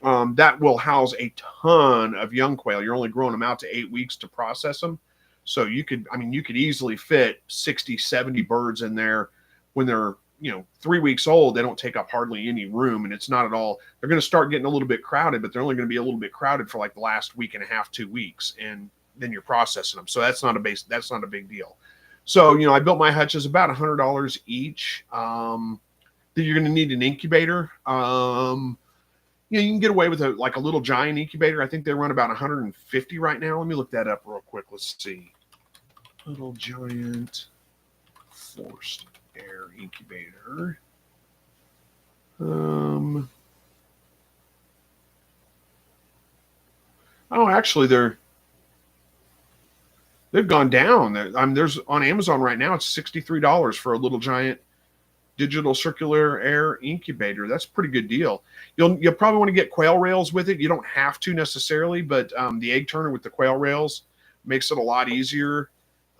that will house a ton of young quail. You're only growing them out to 8 weeks to process them. So you could easily fit 60, 70 birds in there when they're, 3 weeks old. They don't take up hardly any room, and it's not at all, they're going to start getting a little bit crowded, but they're only going to be a little bit crowded for like the last week and a half, 2 weeks. And then you're processing them. So that's not a big deal. So, I built my hutches about $100 each. Then you're going to need an incubator. You can get away with a little giant incubator. I think they run about 150 right now. Let me look that up real quick. Let's see. Little giant forced air incubator. Actually, they've gone down. There's on Amazon right now. It's $63 for a little giant digital circular air incubator. That's a pretty good deal. You'll probably want to get quail rails with it. You don't have to necessarily, but the egg turner with the quail rails makes it a lot easier.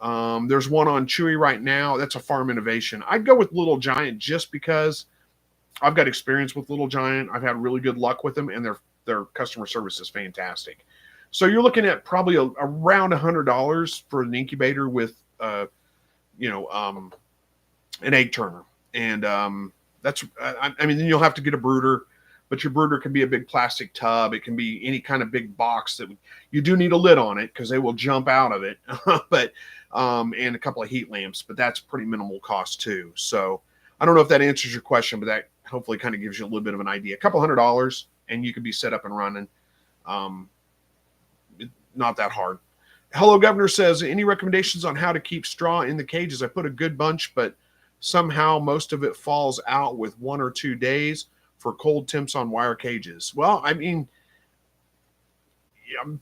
There's one on Chewy right now. That's a farm innovation. I'd go with Little Giant just because I've got experience with Little Giant. I've had really good luck with them, and their customer service is fantastic. So you're looking at probably around $100 for an incubator with, an egg turner. And then you'll have to get a brooder, but your brooder can be a big plastic tub. It can be any kind of big box that you do need a lid on it because they will jump out of it, but and a couple of heat lamps, but that's pretty minimal cost too. So I don't know if that answers your question, but that hopefully kind of gives you a little bit of an idea. A couple $100 and you could be set up and running. Not that hard. Hello Governor says, any recommendations on how to keep straw in the cages? I put a good bunch, but somehow most of it falls out with 1 or 2 days for cold temps on wire cages. Well,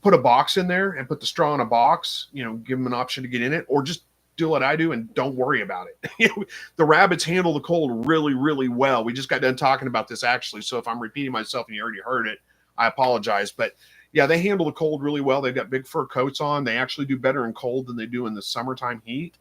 put a box in there and put the straw in a box, give them an option to get in it, or just do what I do and don't worry about it. The rabbits handle the cold really, really well. We just got done talking about this actually. So if I'm repeating myself and you already heard it, I apologize. But yeah, they handle the cold really well. They've got big fur coats on. They actually do better in cold than they do in the summertime heat.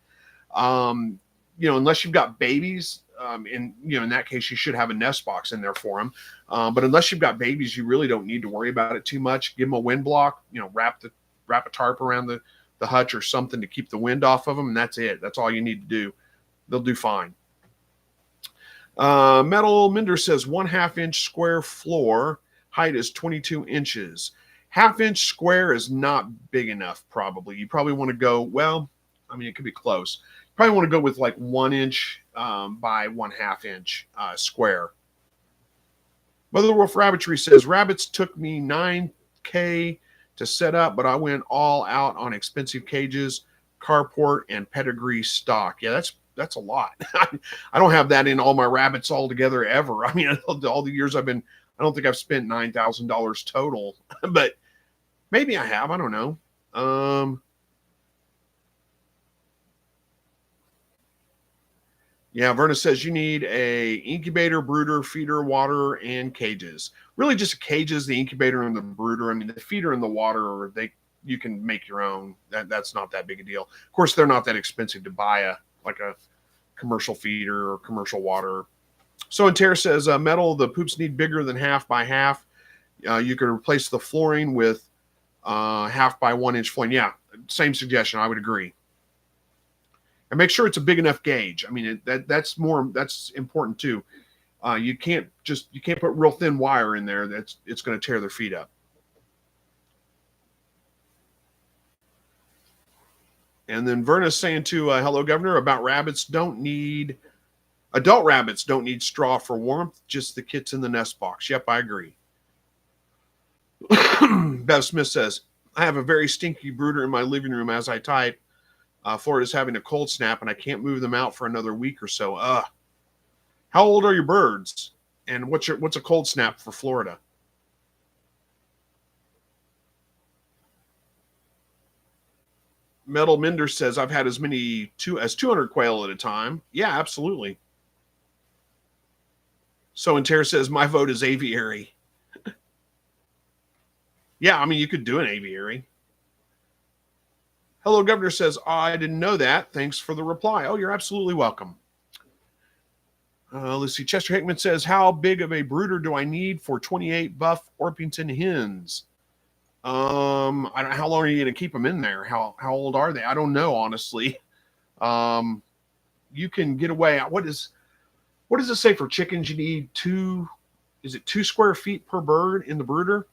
Unless you've got babies, in that case, you should have a nest box in there for them. But unless you've got babies, you really don't need to worry about it too much. Give them a wind block, wrap a tarp around the hutch or something to keep the wind off of them. And that's it. That's all you need to do. They'll do fine. Metal Minder says 1/2 inch square floor height is 22 inches. 1/2 inch square is not big enough. Probably. You probably want to go, it could be close. Probably want to go with like 1 inch by 1/2 inch square. Mother Wolf Rabbitry says, rabbits took me $9K to set up, but I went all out on expensive cages, carport, and pedigree stock. Yeah, that's a lot. I don't have that in all my rabbits all together ever. All the years I don't think I've spent $9,000 total, but maybe I have. I don't know. Yeah, Verna says you need a incubator, brooder, feeder, water, and cages. Really just cages, the incubator and the brooder. The feeder and the water, you can make your own. That's not that big a deal. Of course, they're not that expensive to buy a commercial feeder or commercial water. So and Tara says, metal, the poops need bigger than half by half. You can replace the flooring with half by 1 inch flooring. Yeah, same suggestion. I would agree. And make sure it's a big enough gauge. I mean, that's important too. You can't put real thin wire in there. It's going to tear their feet up. And then Verna's saying to hello, Governor, about adult rabbits don't need straw for warmth, just the kits in the nest box. Yep, I agree. Bev Smith says, I have a very stinky brooder in my living room as I type. Florida's having a cold snap and I can't move them out for another week or so. How old are your birds? And what's a cold snap for Florida? Metal Minder says, I've had as many as 200 quail at a time. Yeah, absolutely. So and Tara says, my vote is aviary. Yeah, I mean, you could do an aviary. Hello, Governor says, I didn't know that. Thanks for the reply. Oh, you're absolutely welcome. Let's see. Chester Hickman says, how big of a brooder do I need for 28 buff Orpington hens? I don't know. How long are you going to keep them in there? How old are they? I don't know, honestly. You can get away. What does it say for chickens? You need 2 square feet per bird in the brooder?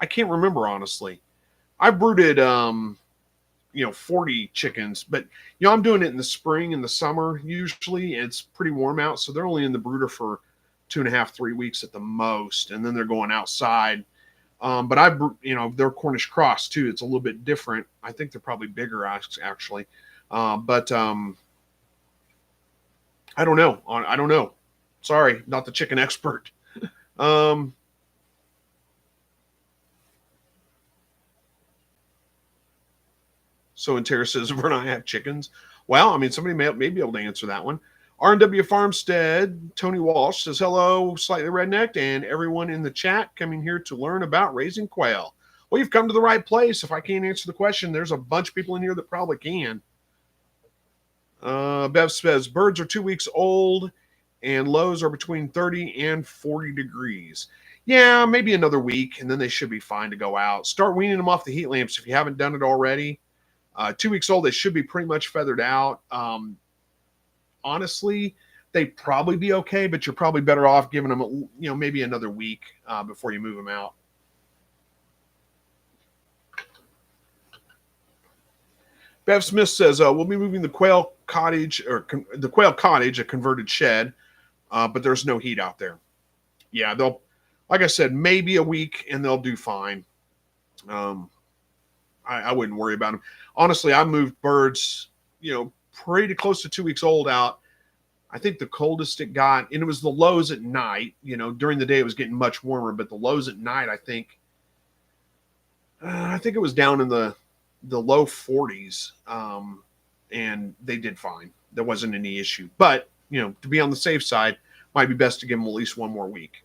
I can't remember, honestly. I brooded, 40 chickens, but I'm doing it in the spring and the summer. Usually it's pretty warm out. So they're only in the brooder for 2.5, 3 weeks at the most. And then they're going outside. But they're Cornish cross too. It's a little bit different. I think they're probably bigger actually. But I don't know. I don't know. Sorry, not the chicken expert. So and Tara says, Vern, I have chickens. Well, I mean, somebody may be able to answer that one. R&W Farmstead, Tony Walsh says, hello, Slightly Rednecked, and everyone in the chat coming here to learn about raising quail. Well, you've come to the right place. If I can't answer the question, there's a bunch of people in here that probably can. Bev says, birds are 2 weeks old, and lows are between 30 and 40 degrees. Yeah, maybe another week, and then they should be fine to go out. Start weaning them off the heat lamps if you haven't done it already. 2 weeks old, they should be pretty much feathered out. Honestly, they'd probably be okay, but you're probably better off giving them, maybe another week before you move them out. Bev Smith says, we'll be moving the quail cottage, a converted shed, but there's no heat out there. Yeah, they'll, like I said, maybe a week and they'll do fine. I wouldn't worry about them. Honestly, I moved birds, pretty close to 2 weeks old out. I think the coldest it got, and it was the lows at night. During the day it was getting much warmer, but the lows at night, I think it was down in the low 40s, and they did fine. There wasn't any issue. But to be on the safe side, might be best to give them at least one more week.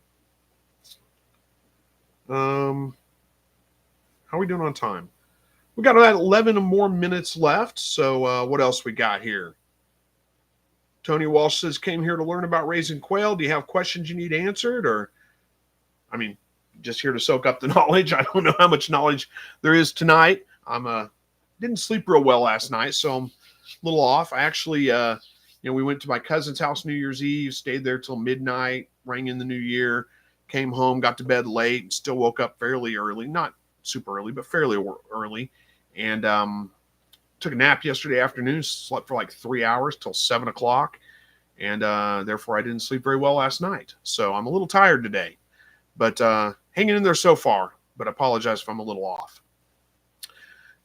How are we doing on time? We got about 11 more minutes left. So what else we got here? Tony Walsh says, came here to learn about raising quail. Do you have questions you need answered? Or, just here to soak up the knowledge. I don't know how much knowledge there is tonight. Didn't sleep real well last night, so I'm a little off. I actually, we went to my cousin's house New Year's Eve, stayed there till midnight, rang in the new year, came home, got to bed late, and still woke up fairly early. Not super early, but fairly early. And took a nap yesterday afternoon, slept for like 3 hours till 7 o'clock. And therefore I didn't sleep very well last night. So I'm a little tired today, but hanging in there so far, but I apologize if I'm a little off.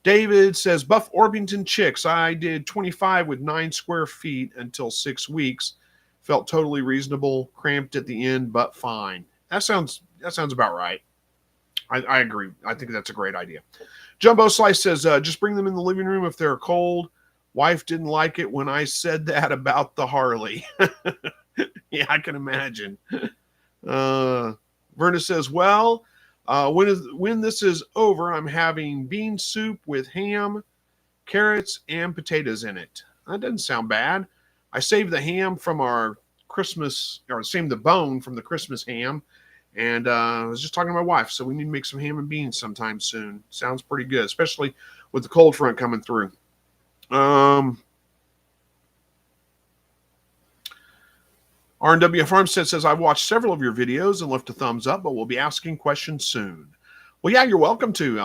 David says, buff Orpington chicks. I did 25 with 9 square feet until 6 weeks. Felt totally reasonable, cramped at the end, but fine. That sounds about right. I agree. I think that's a great idea. Jumbo Slice says, just bring them in the living room if they're cold. Wife didn't like it when I said that about the Harley. Yeah, I can imagine. Verna says, well, when this is over, I'm having bean soup with ham, carrots, and potatoes in it. That doesn't sound bad. I saved the ham from our Christmas, or same the bone from the Christmas ham. And I was just talking to my wife, so we need to make some ham and beans sometime soon. Sounds pretty good, especially with the cold front coming through. RNW Farmstead says, I've watched several of your videos and left a thumbs up, but we'll be asking questions soon. Well, yeah, you're welcome to.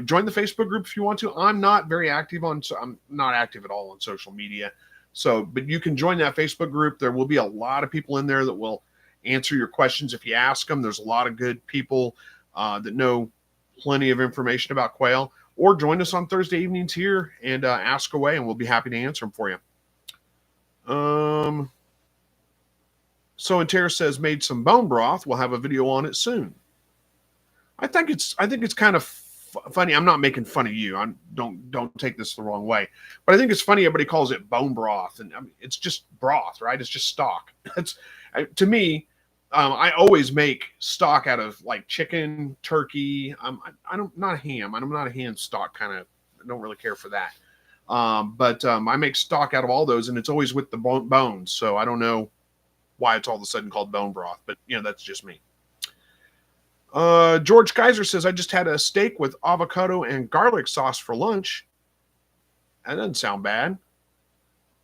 Join the Facebook group if you want to. I'm not active at all on social media. So, but you can join that Facebook group. There will be a lot of people in there that will answer your questions if you ask them. There's a lot of good people that know plenty of information about quail. Or join us on Thursday evenings here and ask away, and we'll be happy to answer them for you. So and Tara says, made some bone broth. We'll have a video on it soon. I think it's kind of funny. I'm not making fun of you. Don't take this the wrong way, but I think it's funny everybody calls it bone broth, and I mean, it's just broth, right? It's just stock. To me. I always make stock out of like chicken, turkey. Not a ham. I'm not a ham stock kind of. I don't really care for that. But I make stock out of all those, and it's always with the bones. So I don't know why it's all of a sudden called bone broth, but that's just me. George Kaiser says, I just had a steak with avocado and garlic sauce for lunch. That doesn't sound bad.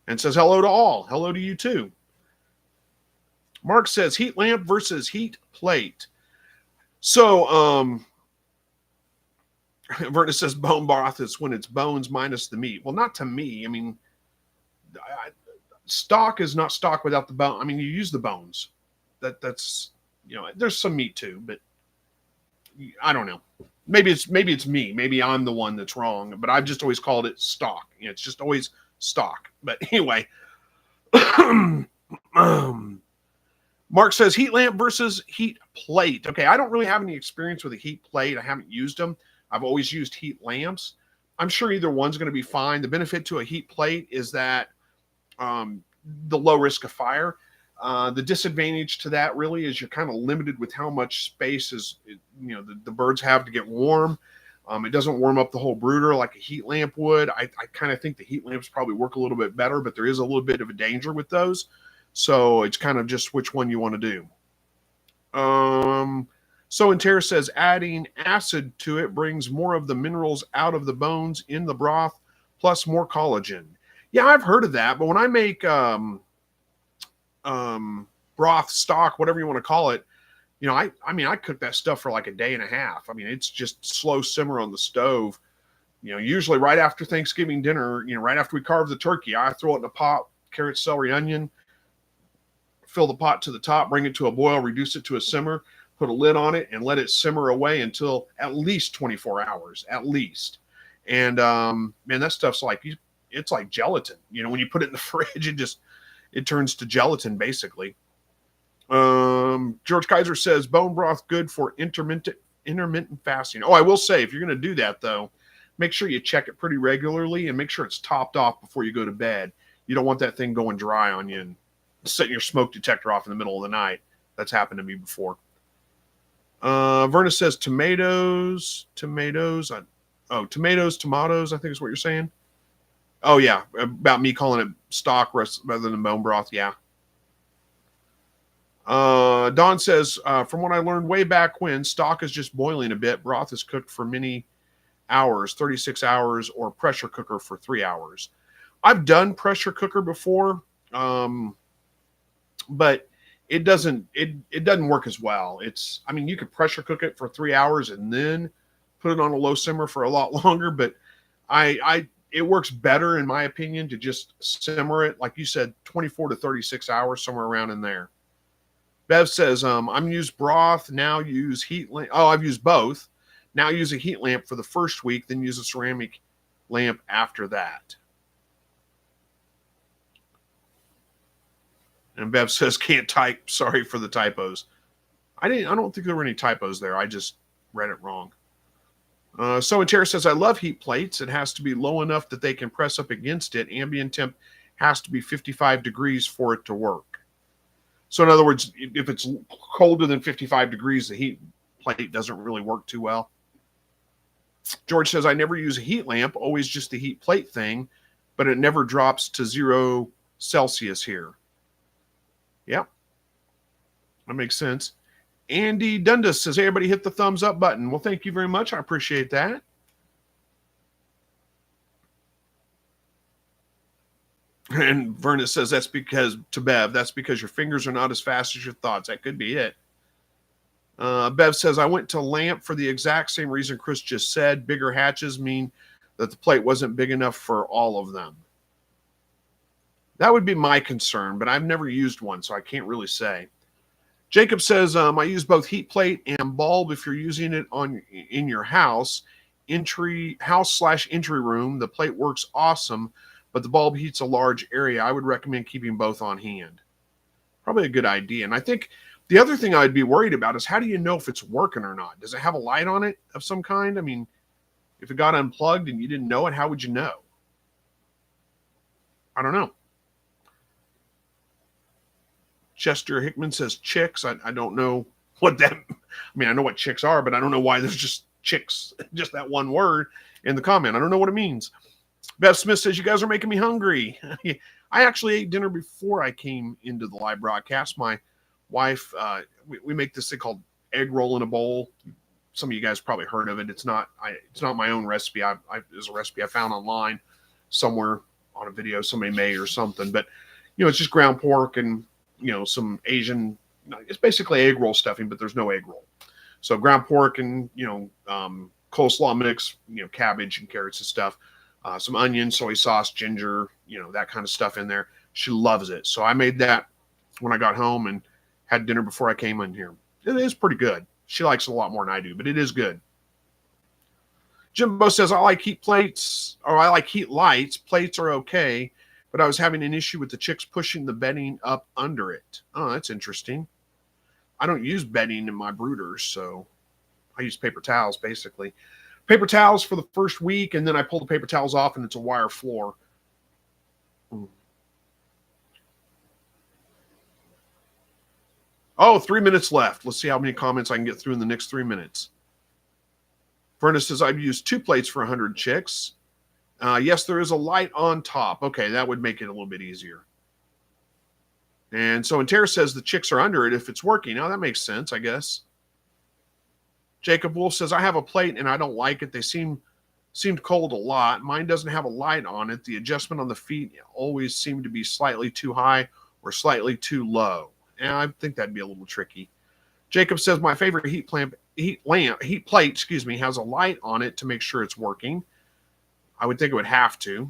And says, hello to all. Hello to you too. Mark says, heat lamp versus heat plate. So, Verna says, bone broth is when it's bones minus the meat. Well, not to me. I mean, stock is not stock without the bone. I mean, you use the bones. That's there's some meat too, but I don't know. Maybe it's me. Maybe I'm the one that's wrong, but I've just always called it stock. It's just always stock. But anyway, Mark says heat lamp versus heat plate. Okay, I don't really have any experience with a heat plate. I haven't used them. I've always used heat lamps. I'm sure either one's going to be fine. The benefit to a heat plate is that the low risk of fire. The disadvantage to that really is you're kind of limited with how much space the birds have to get warm. It doesn't warm up the whole brooder like a heat lamp would. I kind of think the heat lamps probably work a little bit better, but there is a little bit of a danger with those. So it's kind of just which one you want to do. So and Tara says adding acid to it brings more of the minerals out of the bones in the broth, plus more collagen. Yeah, I've heard of that, but when I make broth, stock, whatever you want to call it, I cook that stuff for like a day and a half. I mean, it's just slow simmer on the stove. Usually right after Thanksgiving dinner, right after we carve the turkey, I throw it in a pot, carrot, celery, onion, fill the pot to the top, bring it to a boil, reduce it to a simmer, put a lid on it, and let it simmer away until at least 24 hours, at least. And man, that stuff's it's like gelatin. When you put it in the fridge, it turns to gelatin basically. George Kaiser says bone broth good for intermittent fasting. Oh, I will say, if you're going to do that though, make sure you check it pretty regularly and make sure it's topped off before you go to bed. You don't want that thing going dry on you and setting your smoke detector off in the middle of the night. That's happened to me before. Verna says tomatoes, I think is what you're saying. Oh yeah, about me calling it stock rather than bone broth. Yeah. Don says, from what I learned way back when, stock is just boiling a bit. Broth is cooked for many hours, 36 hours, or pressure cooker for 3 hours. I've done pressure cooker before, but it doesn't work as well. You could pressure cook it for 3 hours and then put it on a low simmer for a lot longer, but it works better in my opinion to just simmer it, like you said, 24 to 36 hours, somewhere around in there. Bev says, I'm used broth, now use heat lamp. Oh, I've used both. Now use a heat lamp for the first week, then use a ceramic lamp after that. And Bev says, can't type. Sorry for the typos. I don't think there were any typos there. I just read it wrong. So and Tara says, I love heat plates. It has to be low enough that they can press up against it. Ambient temp has to be 55 degrees for it to work. So in other words, if it's colder than 55 degrees, the heat plate doesn't really work too well. George says, I never use a heat lamp, always just the heat plate thing, but it never drops to 0 Celsius here. Yep, that makes sense. Andy Dundas says, hey, everybody hit the thumbs up button. Well, thank you very much. I appreciate that. And Verna says, that's because, to Bev, that's because your fingers are not as fast as your thoughts. That could be it. Bev says, I went to lamp for the exact same reason Chris just said. Bigger hatches mean that the plate wasn't big enough for all of them. That would be my concern, but I've never used one, so I can't really say. Jacob says, I use both heat plate and bulb if you're using it in your house /entry room. The plate works awesome, but the bulb heats a large area. I would recommend keeping both on hand. Probably a good idea. And I think the other thing I'd be worried about is how do you know if it's working or not? Does it have a light on it of some kind? I mean, if it got unplugged and you didn't know it, how would you know? I don't know. Chester Hickman says chicks. I don't know what that, I mean, I know what chicks are, but I don't know why there's just chicks, just that one word in the comment. I don't know what it means. Beth Smith says, you guys are making me hungry. I actually ate dinner before I came into the live broadcast. My wife, we make this thing called egg roll in a bowl. Some of you guys probably heard of it. It's not my own recipe. It's a recipe I found online somewhere on a video somebody made or something. But, it's just ground pork and, some Asian, it's basically egg roll stuffing, but there's no egg roll. So ground pork and, coleslaw mix, cabbage and carrots and stuff. Some onion, soy sauce, ginger, that kind of stuff in there. She loves it. So I made that when I got home and had dinner before I came in here. It is pretty good. She likes it a lot more than I do, but it is good. Jimbo says, I like heat plates, or I like heat lights. Plates are okay, but I was having an issue with the chicks pushing the bedding up under it. Oh, that's interesting. I don't use bedding in my brooders, so I use paper towels, basically. Paper towels for the first week, and then I pull the paper towels off, and it's a wire floor. Oh, 3 minutes left. Let's see how many comments I can get through in the next 3 minutes. Furnace says, I've used 2 plates for 100 chicks. Yes, there is a light on top. Okay, that would make it a little bit easier. And so Tara says the chicks are under it if it's working. Now, that makes sense, I guess. Jacob Wolf says, I have a plate and I don't like it. They seemed cold a lot. Mine doesn't have a light on it. The adjustment on the feet always seemed to be slightly too high or slightly too low. And I think that'd be a little tricky. Jacob says, my favorite heat plate, has a light on it to make sure it's working. I would think it would have to.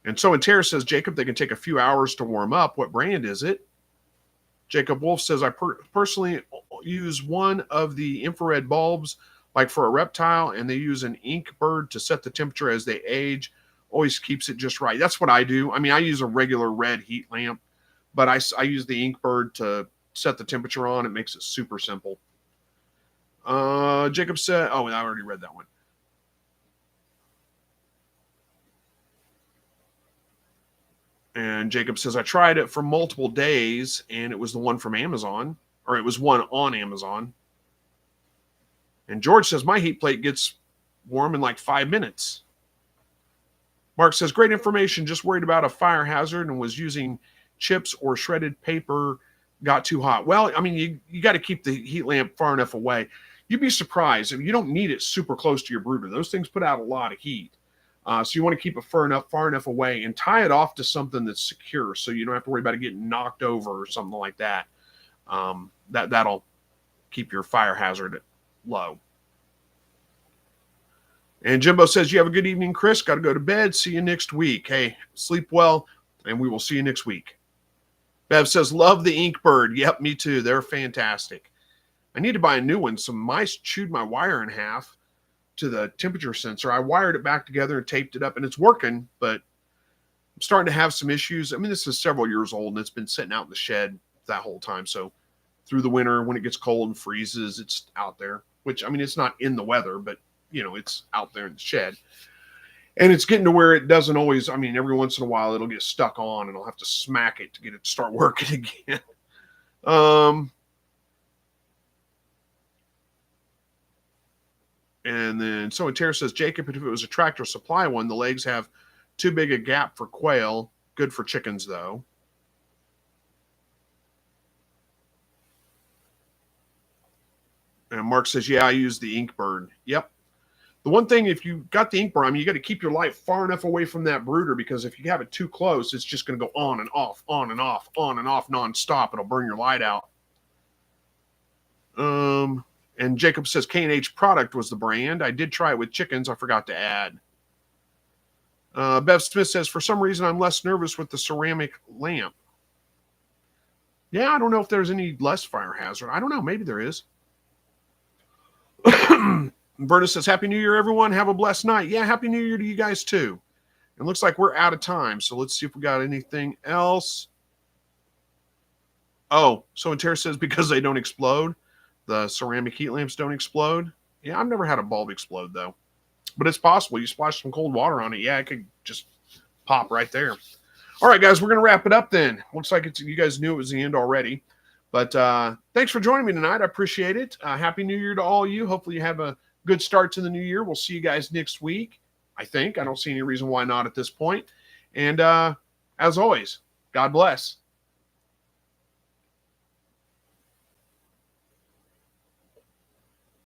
And so Tara says, Jacob, they can take a few hours to warm up. What brand is it? Jacob Wolf says, I personally use one of the infrared bulbs, like for a reptile, and they use an ink bird to set the temperature as they age. Always keeps it just right. That's what I do. I mean, I use a regular red heat lamp, but I use the ink bird to set the temperature on. It makes it super simple. Jacob said, oh, I already read that one. And Jacob says, I tried it for multiple days, and it was the one from Amazon, or it was one on Amazon. And George says, my heat plate gets warm in like 5 minutes. Mark says, great information, just worried about a fire hazard and was using chips or shredded paper, got too hot. Well, I mean, you got to keep the heat lamp far enough away. You'd be surprised. I mean, you don't need it super close to your brooder. Those things put out a lot of heat. So you want to keep it far enough away and tie it off to something that's secure so you don't have to worry about it getting knocked over or something like that. That'll keep your fire hazard low. And Jimbo says, you have a good evening, Chris. Got to go to bed. See you next week. Hey, sleep well, and we will see you next week. Bev says, love the ink bird. Yep, me too. They're fantastic. I need to buy a new one. Some mice chewed my wire in half to the temperature sensor. I wired it back together and taped it up, and it's working, but I'm starting to have some issues. I mean, this is several years old, and it's been sitting out in the shed that whole time. So through the winter, when it gets cold and freezes, it's out there, which, I mean, it's not in the weather, but, it's out there in the shed. And it's getting to where it doesn't always, I mean, every once in a while, it'll get stuck on, and I'll have to smack it to get it to start working again. And then so Tara says, Jacob, if it was a Tractor Supply one, the legs have too big a gap for quail. Good for chickens, though. And Mark says, yeah, I use the Inkbird. Yep. The one thing, if you got the Inkbird, I mean, you got to keep your light far enough away from that brooder, because if you have it too close, it's just going to go on and off, on and off, on and off nonstop. It'll burn your light out. And Jacob says K&H Product was the brand. I did try it with chickens. I forgot to add. Bev Smith says, for some reason, I'm less nervous with the ceramic lamp. Yeah, I don't know if there's any less fire hazard. I don't know. Maybe there is. Berta says, Happy New Year, everyone. Have a blessed night. Yeah, Happy New Year to you guys, too. It looks like we're out of time, so let's see if we got anything else. Oh, so Terra says because they don't explode, the ceramic heat lamps don't explode. Yeah, I've never had a bulb explode, though. But it's possible. You splash some cold water on it. Yeah, it could just pop right there. All right, guys, we're going to wrap it up then. Looks like it's, you guys knew it was the end already. But thanks for joining me tonight. I appreciate it. Happy New Year to all of you. Hopefully you have a good start to the new year. We'll see you guys next week, I think. I don't see any reason why not at this point. And as always, God bless.